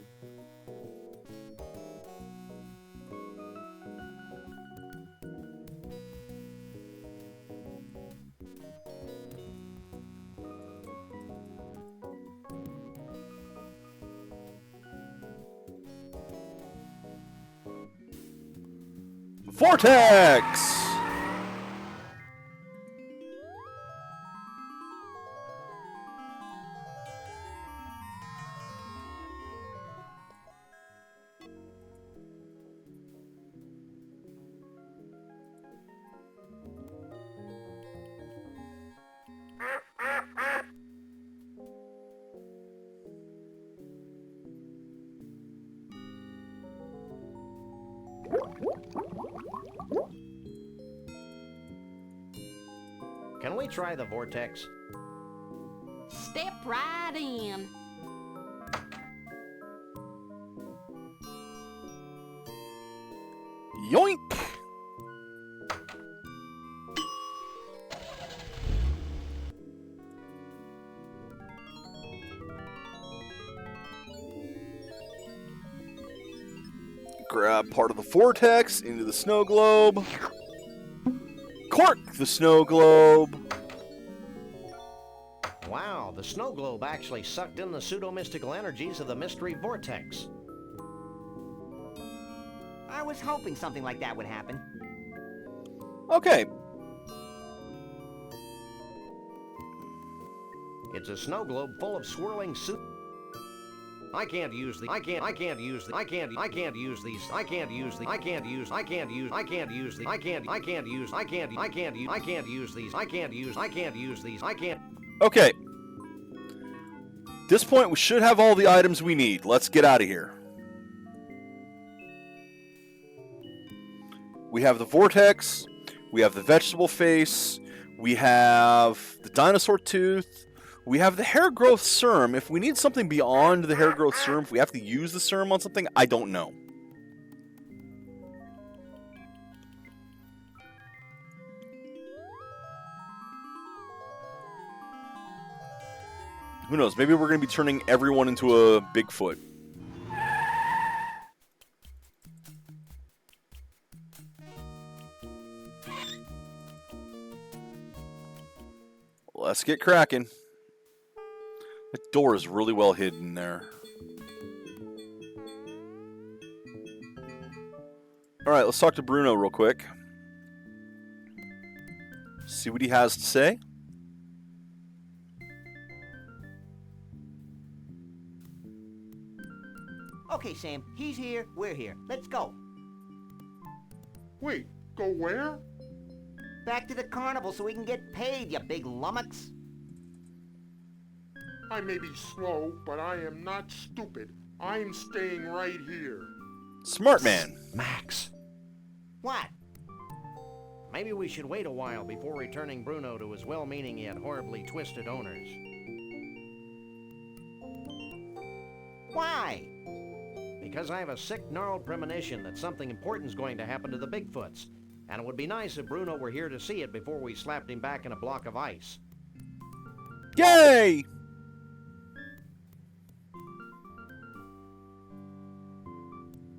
Vortex! Can we try the vortex? Step right in. Yoink! Grab part of the vortex into the snow globe. Cork the snow globe. Wow, the snow globe actually sucked in the pseudo-mystical energies of the mystery vortex. I was hoping something like that would happen. Okay. It's a snow globe full of swirling I can't use the. I can't use the. I can't use these. I can't use the. I can't use the. I can't use these. I can't use. I can't use these. I can't use these. I can't. Okay. At this point, we should have all the items we need. Let's get out of here. We have the vortex. We have the vegetable face. We have the dinosaur tooth. We have the hair growth serum. If we need something beyond the hair growth serum, if we have to use the serum on something, I don't know. Who knows? Maybe we're going to be turning everyone into a Bigfoot. Let's get cracking. That door is really well hidden there. Alright, let's talk to Bruno real quick. See what he has to say. Okay, Sam, he's here, we're here. Let's go. Wait, go where? Back to the carnival so we can get paid, you big lummox. I may be slow, but I am not stupid. I'm staying right here. Smart man. Max. What? Maybe we should wait a while before returning Bruno to his well-meaning yet horribly twisted owners. Why? Because I have a sick, gnarled premonition that something important's going to happen to the Bigfoots. And it would be nice if Bruno were here to see it before we slapped him back in a block of ice. Yay!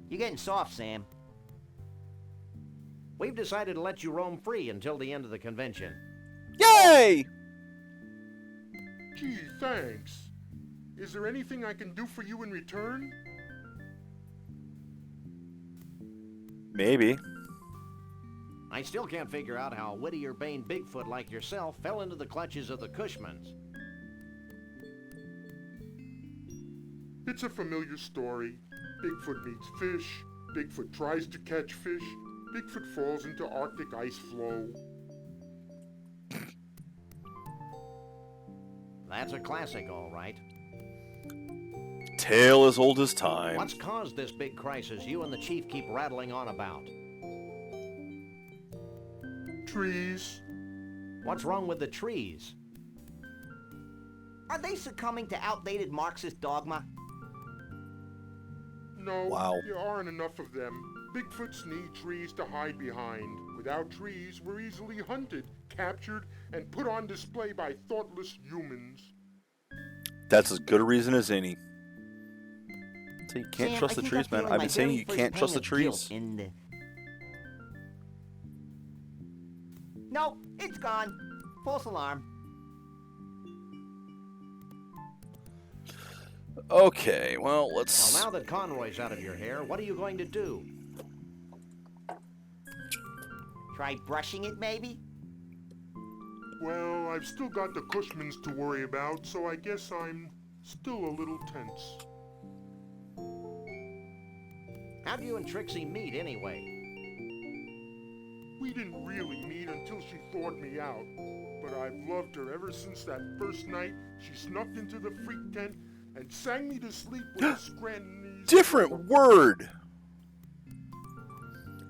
You're getting soft, Sam. We've decided to let you roam free until the end of the convention. Yay! Gee, thanks. Is there anything I can do for you in return? Maybe. I still can't figure out how a Whittier-Bane Bigfoot like yourself fell into the clutches of the Cushmans. It's a familiar story. Bigfoot meets fish. Bigfoot tries to catch fish. Bigfoot falls into Arctic ice flow. That's a classic, all right. Tale as old as time. What's caused this big crisis you and the chief keep rattling on about? Trees. What's wrong with the trees? Are they succumbing to outdated Marxist dogma? No, Wow. there aren't enough of them. Bigfoots need trees to hide behind. Without trees, we're easily hunted, captured, and put on display by thoughtless humans. That's as good a reason as any. So you can't Sam, trust I the think trees, I'm man. feeling I've my been saying very you first can't trust the pang of guilt trees. in the... Nope, it's gone. False alarm. Okay, well, let's... Well, now that Conroy's out of your hair, what are you going to do? Try brushing it, maybe? Well, I've still got the Cushmans to worry about, so I guess I'm still a little tense. How'd you and Trixie meet, anyway? We didn't really meet until she thawed me out, but I've loved her ever since that first night she snuck into the freak tent and sang me to sleep with a Scrantonese... Different word!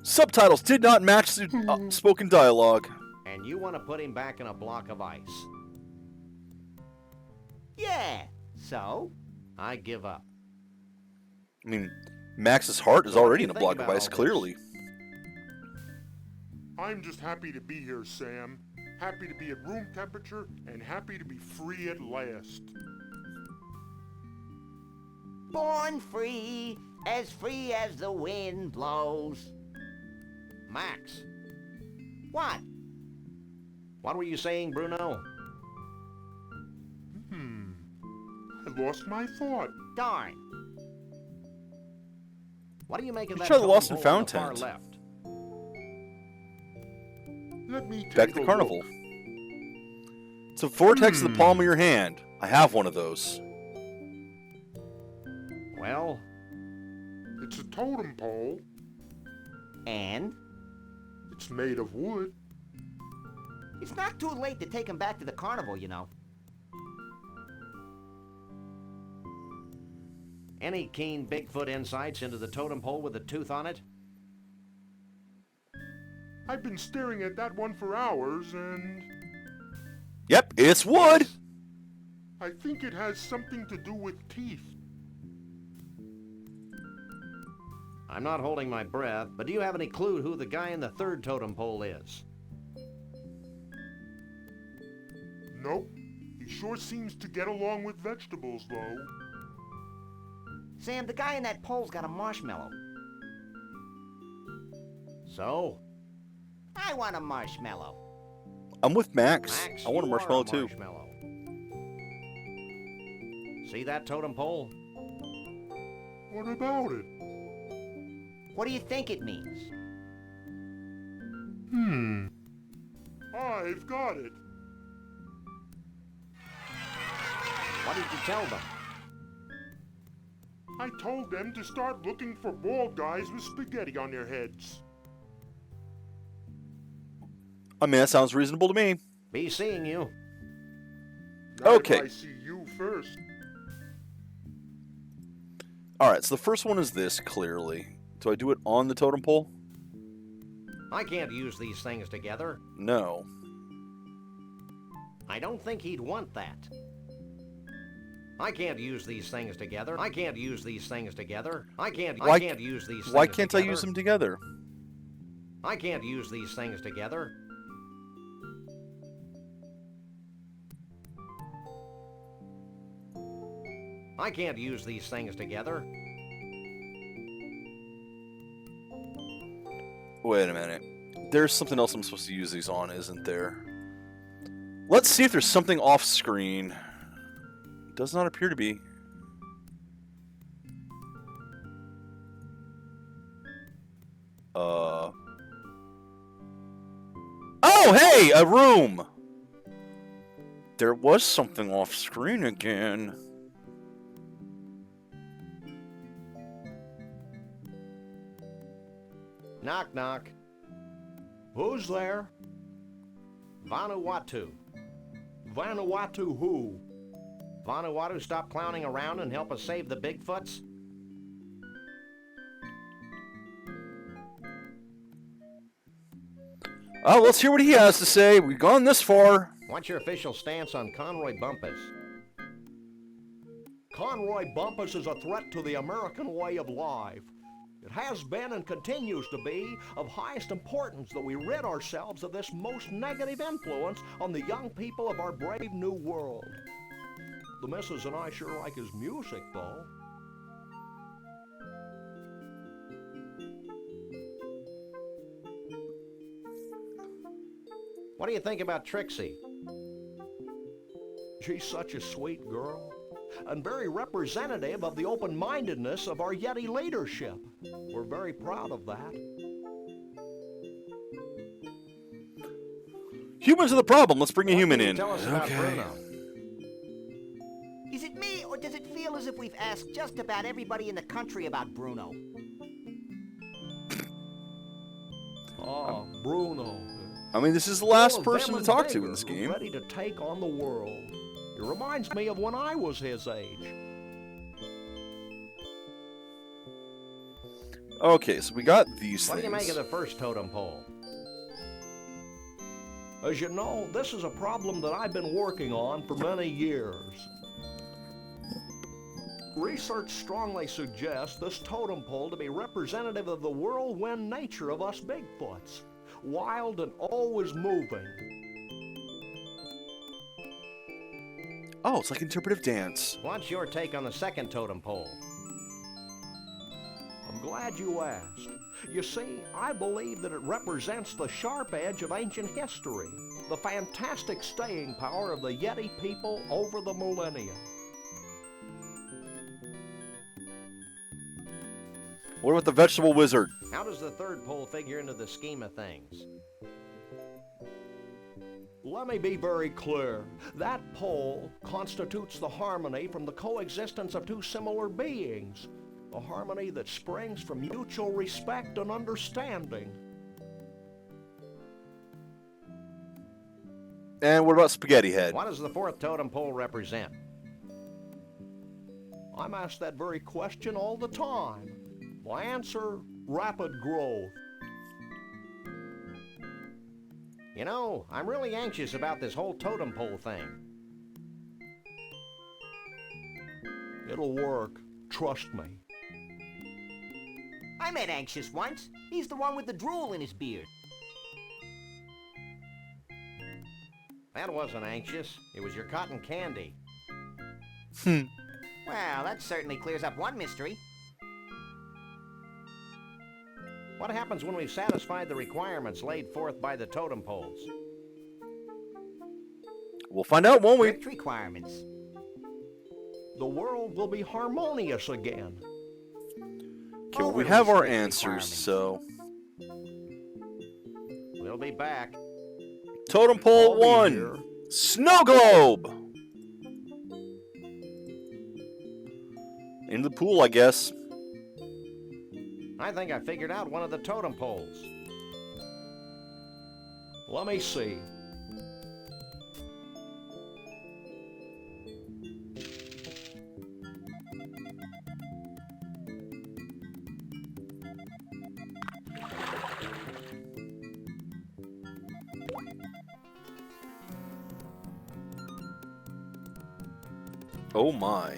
Subtitles did not match the spoken dialogue. And you want to put him back in a block of ice. Yeah, so? I give up. I mean, Max's heart is So what do already you in a think block of about ice, all this? clearly. I'm just happy to be here, Sam. Happy to be at room temperature and happy to be free at last. Born free as the wind blows. Max, What? what were you saying, Bruno? I lost my thought. Darn. What do you make of Let's that try the totem Lost and pole on Found the far tent. left? Let me take Back at a the carnival. look. It's a vortex in the palm of your hand. I have one of those. Well? It's a totem pole. And? It's made of wood. It's not too late to take him back to the carnival, you know. Any keen Bigfoot insights into the totem pole with a tooth on it? I've been staring at that one for hours, and Yep, it's wood. I think it has something to do with teeth. I'm not holding my breath, but do you have any clue who the guy in the third totem pole is? Nope. He sure seems to get along with vegetables, though. Sam, the guy in that pole's got a marshmallow. So? I want a marshmallow. I'm with Max. Max, I want a you are marshmallow too. marshmallow. See that totem pole? What about it? What do you think it means? I've got it. What did you tell them? I told them to start looking for bald guys with spaghetti on their heads. I mean, that sounds reasonable to me. Be seeing you. Not Okay. if I see you first. Alright, so the first one is this, clearly. Do I do it on the totem pole? I can't use these things together. No. I don't think he'd want that. I can't use these things together. I can't use these things together. I can't use these things Why can't together. I use them together? I can't use these things together. I can't use these things together. Wait a minute. There's something else I'm supposed to use these on, isn't there? Let's see if there's something off screen. Does not appear to be. Oh, hey! A room! There was something off screen again. Knock, knock. Who's there? Vanuatu. Vanuatu who? Vanuatu, stop clowning around and help us save the Bigfoots? Oh, let's hear what he has to say. We've gone this far. What's your official stance on Conroy Bumpus? Conroy Bumpus is a threat to the American way of life. It has been and continues to be of highest importance that we rid ourselves of this most negative influence on the young people of our brave new world. The missus and I sure like his music, though. What do you think about Trixie? She's such a sweet girl, and very representative of the open-mindedness of our Yeti leadership. We're very proud of that. Humans are the problem. Let's bring a human What can in. you tell us about Okay. Bruno? Is it me, or does it feel as if we've asked just about everybody in the country about Bruno? Ah, Bruno. I mean, this is the last Full of person vim to and talk to vigor, in this who's game. ready to take on the world. It reminds me of when I was his age. Okay, so we got these What do you make things. of the first totem pole? As you know, this is a problem that I've been working on for many years. Research strongly suggests this totem pole to be representative of the whirlwind nature of us Bigfoots, wild and always moving. Oh, it's like interpretive dance. What's your take on the second totem pole? I'm glad you asked. You see, I believe that it represents the sharp edge of ancient history, the fantastic staying power of the Yeti people over the millennia. What about the vegetable wizard? How does the third pole figure into the scheme of things? Let me be very clear. That pole constitutes the harmony from the coexistence of two similar beings. A harmony that springs from mutual respect and understanding. And what about Spaghetti Head? What does the fourth totem pole represent? I'm asked that very question all the time. My answer, rapid growth. You know, I'm really anxious about this whole totem pole thing. It'll work. Trust me. I met Anxious once. He's the one with the drool in his beard. That wasn't anxious. It was your cotton candy. Well, that certainly clears up one mystery. What happens when we've satisfied the requirements laid forth by the totem poles? We'll find out, won't we? Strict requirements. The world will be harmonious again. Okay, well, we have our answers, so... We'll be back. Totem Pole I'll be 1. here. Snow Globe! Into the pool, I guess. I think I figured out one of the totem poles. Let me see. Oh my.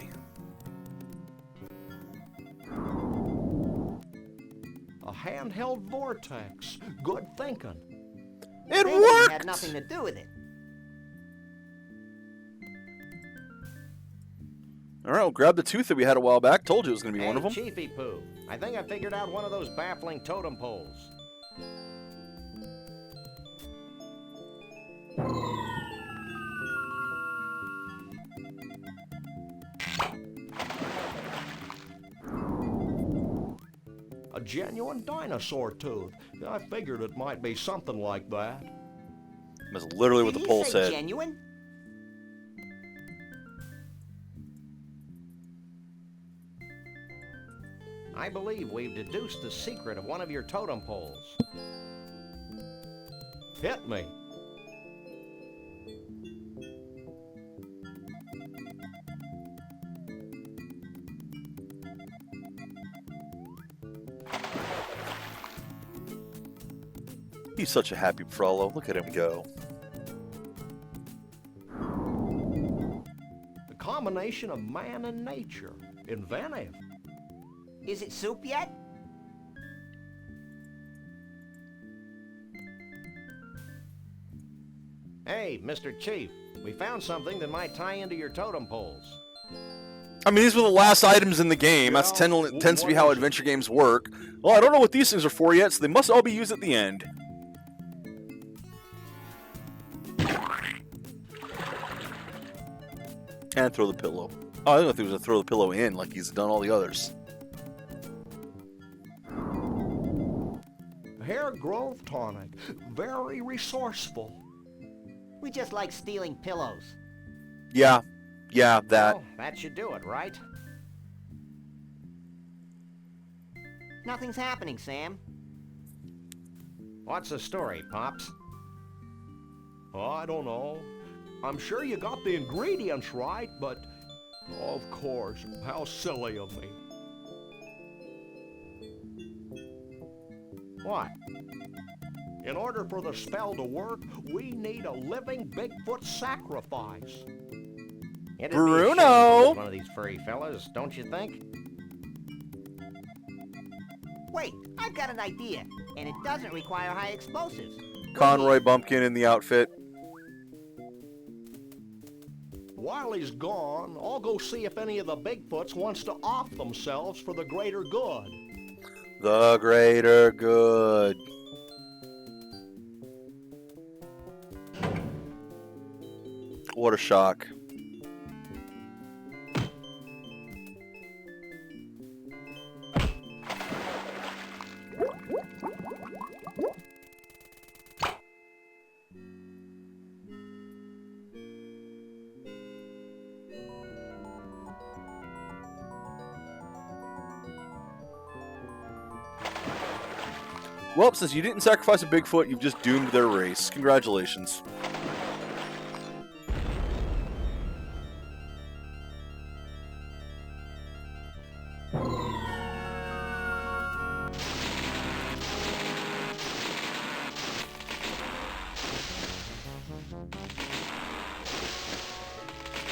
A handheld vortex. Good thinking. It Maybe worked! It had nothing to do with it. Alright, we'll grab the tooth that we had a while back. Told you it was going to be Hey, one of them. Chiefy Poo, I think I figured out one of those baffling totem poles. A genuine dinosaur tooth. I figured it might be something like that. That's literally what Did the you pole say said. genuine? I believe we've deduced the secret of one of your totem poles. Hit me. He's such a happy Frollo. Look at him go. A combination of man and nature. Inventive. Is it soup yet? Hey, Mr. Chief, we found something that might tie into your totem poles. I mean, these were the last items in the game. That's tends to be how adventure games work. Well, I don't know what these things are for yet, so they must all be used at the end. And throw the pillow. Oh, I don't know if he was going to throw the pillow in like he's done all the others. Hair growth tonic. Very resourceful. We just like stealing pillows. Yeah, that. Well, that should do it, right? Nothing's happening, Sam. What's the story, Pops? Oh, I don't know. I'm sure you got the ingredients right, but... Of course, how silly of me. What? In order for the spell to work, we need a living Bigfoot sacrifice. It'd be a shame to Bruno! lose one of these furry fellas, don't you think? Wait, I've got an idea, and it doesn't require high explosives. Conroy Bumpkin in the outfit. While he's gone, I'll go see if any of the Bigfoots wants to off themselves for the greater good. The greater good. What a shock. Well, since you didn't sacrifice a Bigfoot, you've just doomed their race. Congratulations.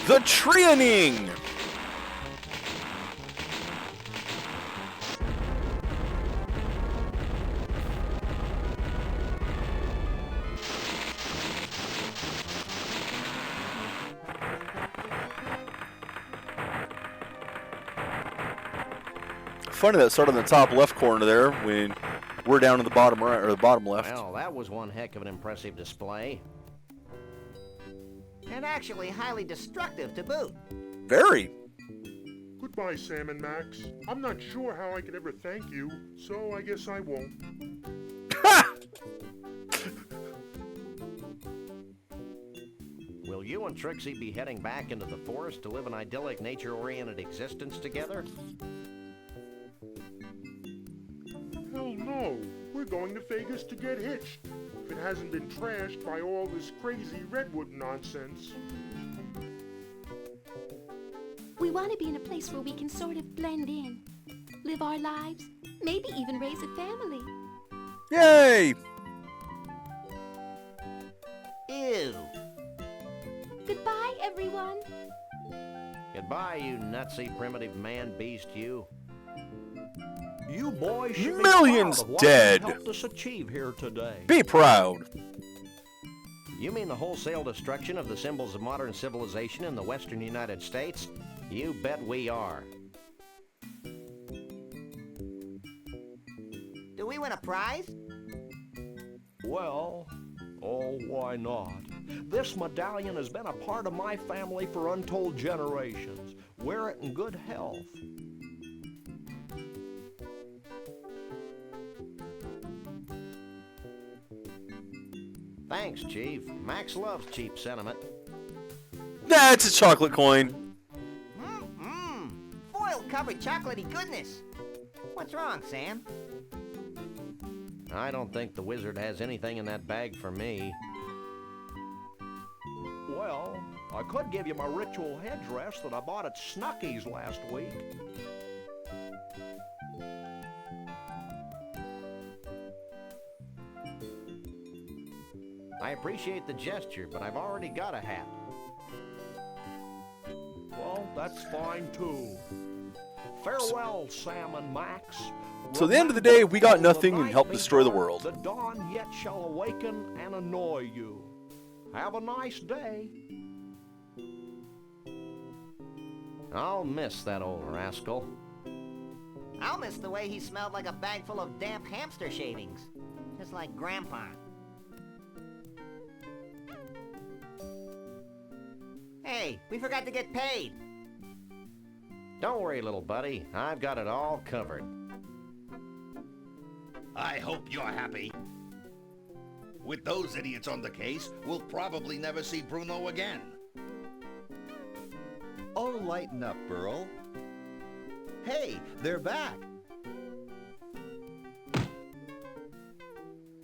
The Trioning! Funny that started in the top left corner there when we're down in the bottom right or the bottom left. Well, that was one heck of an impressive display. And actually highly destructive to boot. Very. Goodbye, Sam and Max. I'm not sure how I could ever thank you, so I guess I won't. Will you and Trixie be heading back into the forest to live an idyllic, nature-oriented existence together? Hell no. We're going to Vegas to get hitched. If it hasn't been trashed by all this crazy redwood nonsense. We want to be in a place where we can sort of blend in, live our lives, maybe even raise a family. Yay! Ew. Goodbye, everyone. Goodbye, you nutsy, primitive man-beast, you. You boys should be Millions proud of what dead. you helped us achieve here today. Be proud. You mean the wholesale destruction of the symbols of modern civilization in the western United States? You bet we are. Do we win a prize? Well, oh, why not? This medallion has been a part of my family for untold generations. Wear it in good health. Thanks, Chief. Max loves cheap sentiment. That's a chocolate coin. Mmm. Foil-covered chocolatey goodness. What's wrong, Sam? I don't think the wizard has anything in that bag for me. Well, I could give you my ritual headdress that I bought at Snucky's last week. I appreciate the gesture, but I've already got a hat. Well, that's fine too. Farewell, Sam and Max. So at the end of the day, we got nothing and helped destroy the world. The dawn yet shall awaken and annoy you. Have a nice day. I'll miss that old rascal. I'll miss the way he smelled like a bag full of damp hamster shavings. Just like Grandpa. Hey, we forgot to get paid. Don't worry, little buddy. I've got it all covered. I hope you're happy. With those idiots on the case, we'll probably never see Bruno again. Oh, lighten up, Burl. Hey, they're back.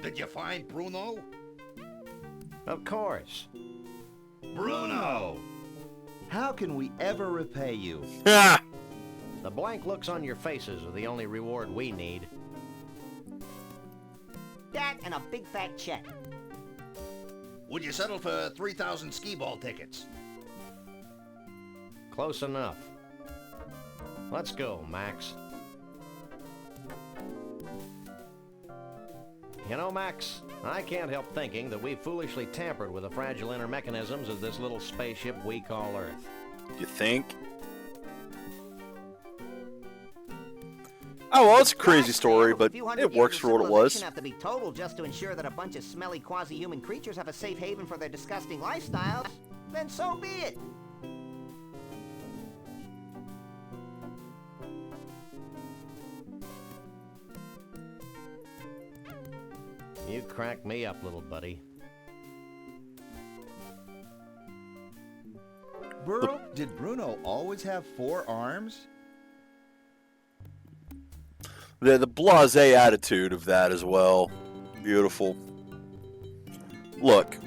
Did you find Bruno? Of course. Bruno! How can we ever repay you? Ah! The blank looks on your faces are the only reward we need. That and a big fat check. Would you settle for 3,000 skee-ball tickets? Close enough. Let's go, Max. You know, Max, I can't help thinking that we've foolishly tampered with the fragile inner mechanisms of this little spaceship we call Earth. You think? Oh, well, it's a crazy story, but it works for what it was. Have to be total just to ensure that a bunch of smelly quasi-human creatures have a safe haven for their disgusting lifestyles. Then so be it. You crack me up, little buddy. Burl, did Bruno always have 4 arms? The blasé attitude of that as well. Beautiful. Look,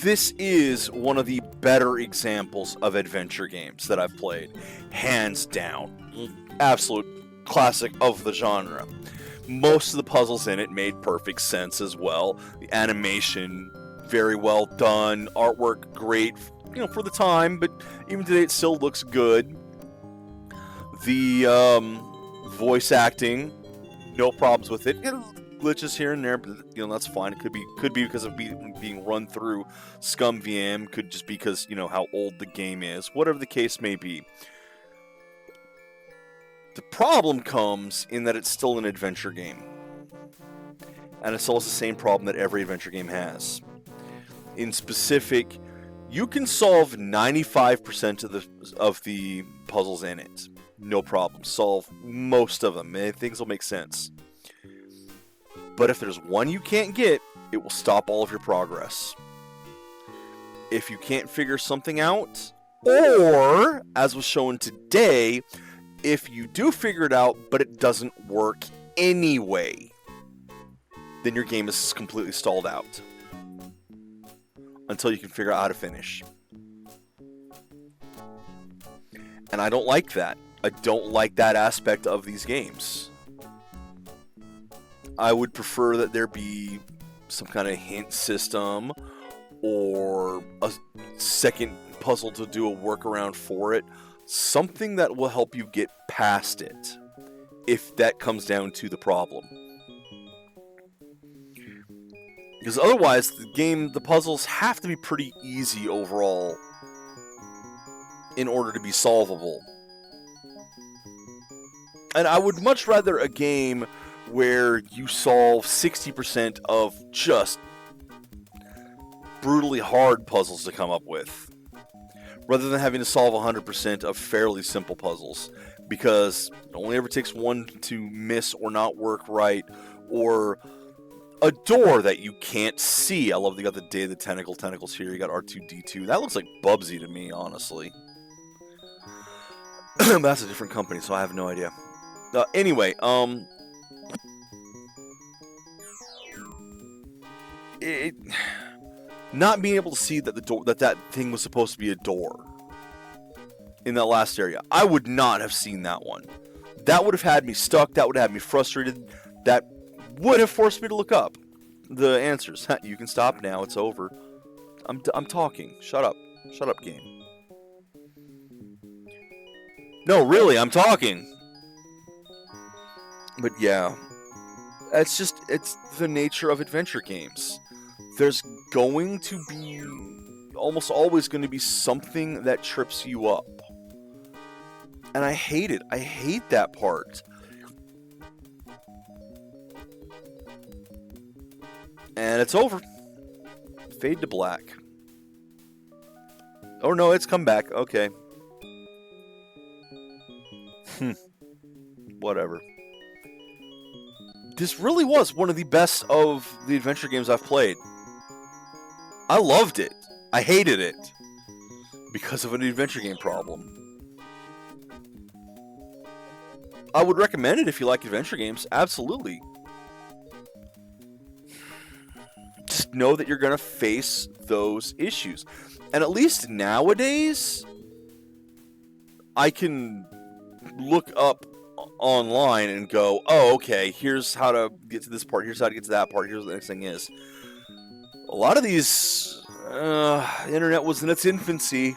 this is one of the better examples of adventure games that I've played. Hands down. Absolute classic of the genre. Most of the puzzles in it made perfect sense as well. The animation, very well done. Artwork, great, for the time, but even today it still looks good. The voice acting, no problems with it. Glitches here and there, but that's fine. It could be because of being run through ScummVM. Could just be because how old the game is. Whatever the case may be. The problem comes in that it's still an adventure game, and it still has the same problem that every adventure game has. In specific, you can solve 95% of the puzzles in it. No problem. Solve most of them. Things will make sense. But if there's one you can't get, it will stop all of your progress. If you can't figure something out, or, as was shown today, if you do figure it out, but it doesn't work anyway, then your game is completely stalled out. Until you can figure out how to finish. And I don't like that. I don't like that aspect of these games. I would prefer that there be some kind of hint system or a second puzzle to do a workaround for it. Something that will help you get past it, if that comes down to the problem. Because otherwise, the puzzles have to be pretty easy overall in order to be solvable. And I would much rather a game where you solve 60% of just brutally hard puzzles to come up with, rather than having to solve 100% of fairly simple puzzles, because it only ever takes one to miss or not work right, or a door that you can't see. I love they got the Day of the Tentacles here. You got R2-D2. That looks like Bubsy to me, honestly. But that's a different company, so I have no idea. Anyway, not being able to see that the door, that thing was supposed to be a door in that last area. I would not have seen that one. That would have had me stuck. That would have had me frustrated. That would have forced me to look up the answers. You can stop now. It's over. I'm talking. Shut up. Shut up, game. No, really, I'm talking. But yeah, it's the nature of adventure games. There's going to be, almost always going to be something that trips you up. And I hate it. I hate that part. And it's over. Fade to black. Oh no, it's come back. Okay. Whatever. This really was one of the best of the adventure games I've played. I loved it. I hated it. Because of an adventure game problem. I would recommend it if you like adventure games. Absolutely. Just know that you're going to face those issues. And at least nowadays, I can look up online and go, oh, okay, here's how to get to this part, here's how to get to that part, here's what the next thing is. A lot of these, internet was in its infancy.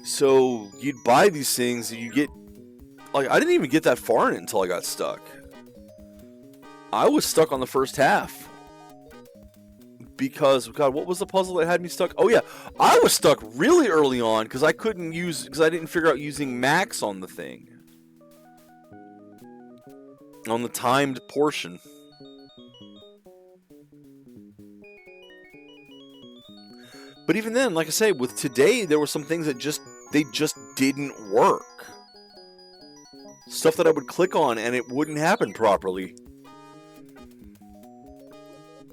So you'd buy these things and you get, like, I didn't even get that far in it until I got stuck. I was stuck on the first half. Because, God, what was the puzzle that had me stuck? Oh, yeah. I was stuck really early on because I didn't figure out using max on the thing. On the timed portion. But even then, like I say, with today, there were some things that just didn't work. Stuff that I would click on and it wouldn't happen properly.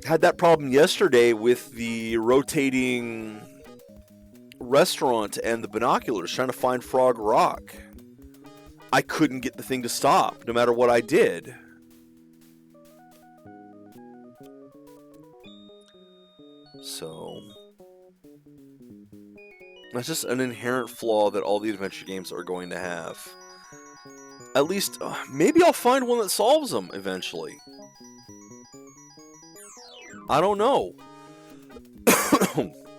Had that problem yesterday with the rotating restaurant and the binoculars trying to find Frog Rock. I couldn't get the thing to stop, no matter what I did. So, that's just an inherent flaw that all the adventure games are going to have. At least, maybe I'll find one that solves them eventually. I don't know.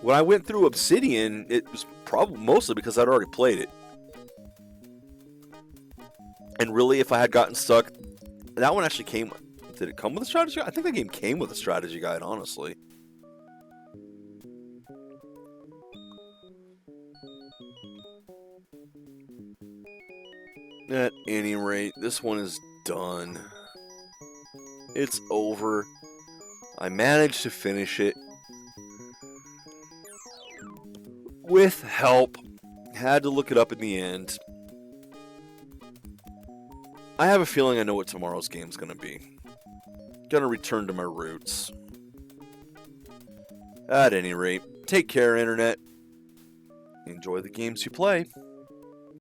When I went through Obsidian, it was probably mostly because I'd already played it. And really, if I had gotten stuck, that one actually came. Did it come with a strategy guide? I think that game came with a strategy guide, honestly. At any rate, this one is done. It's over. I managed to finish it. With help. Had to look it up in the end. I have a feeling I know what tomorrow's game's gonna be. Gonna return to my roots. At any rate, take care, Internet. Enjoy the games you play.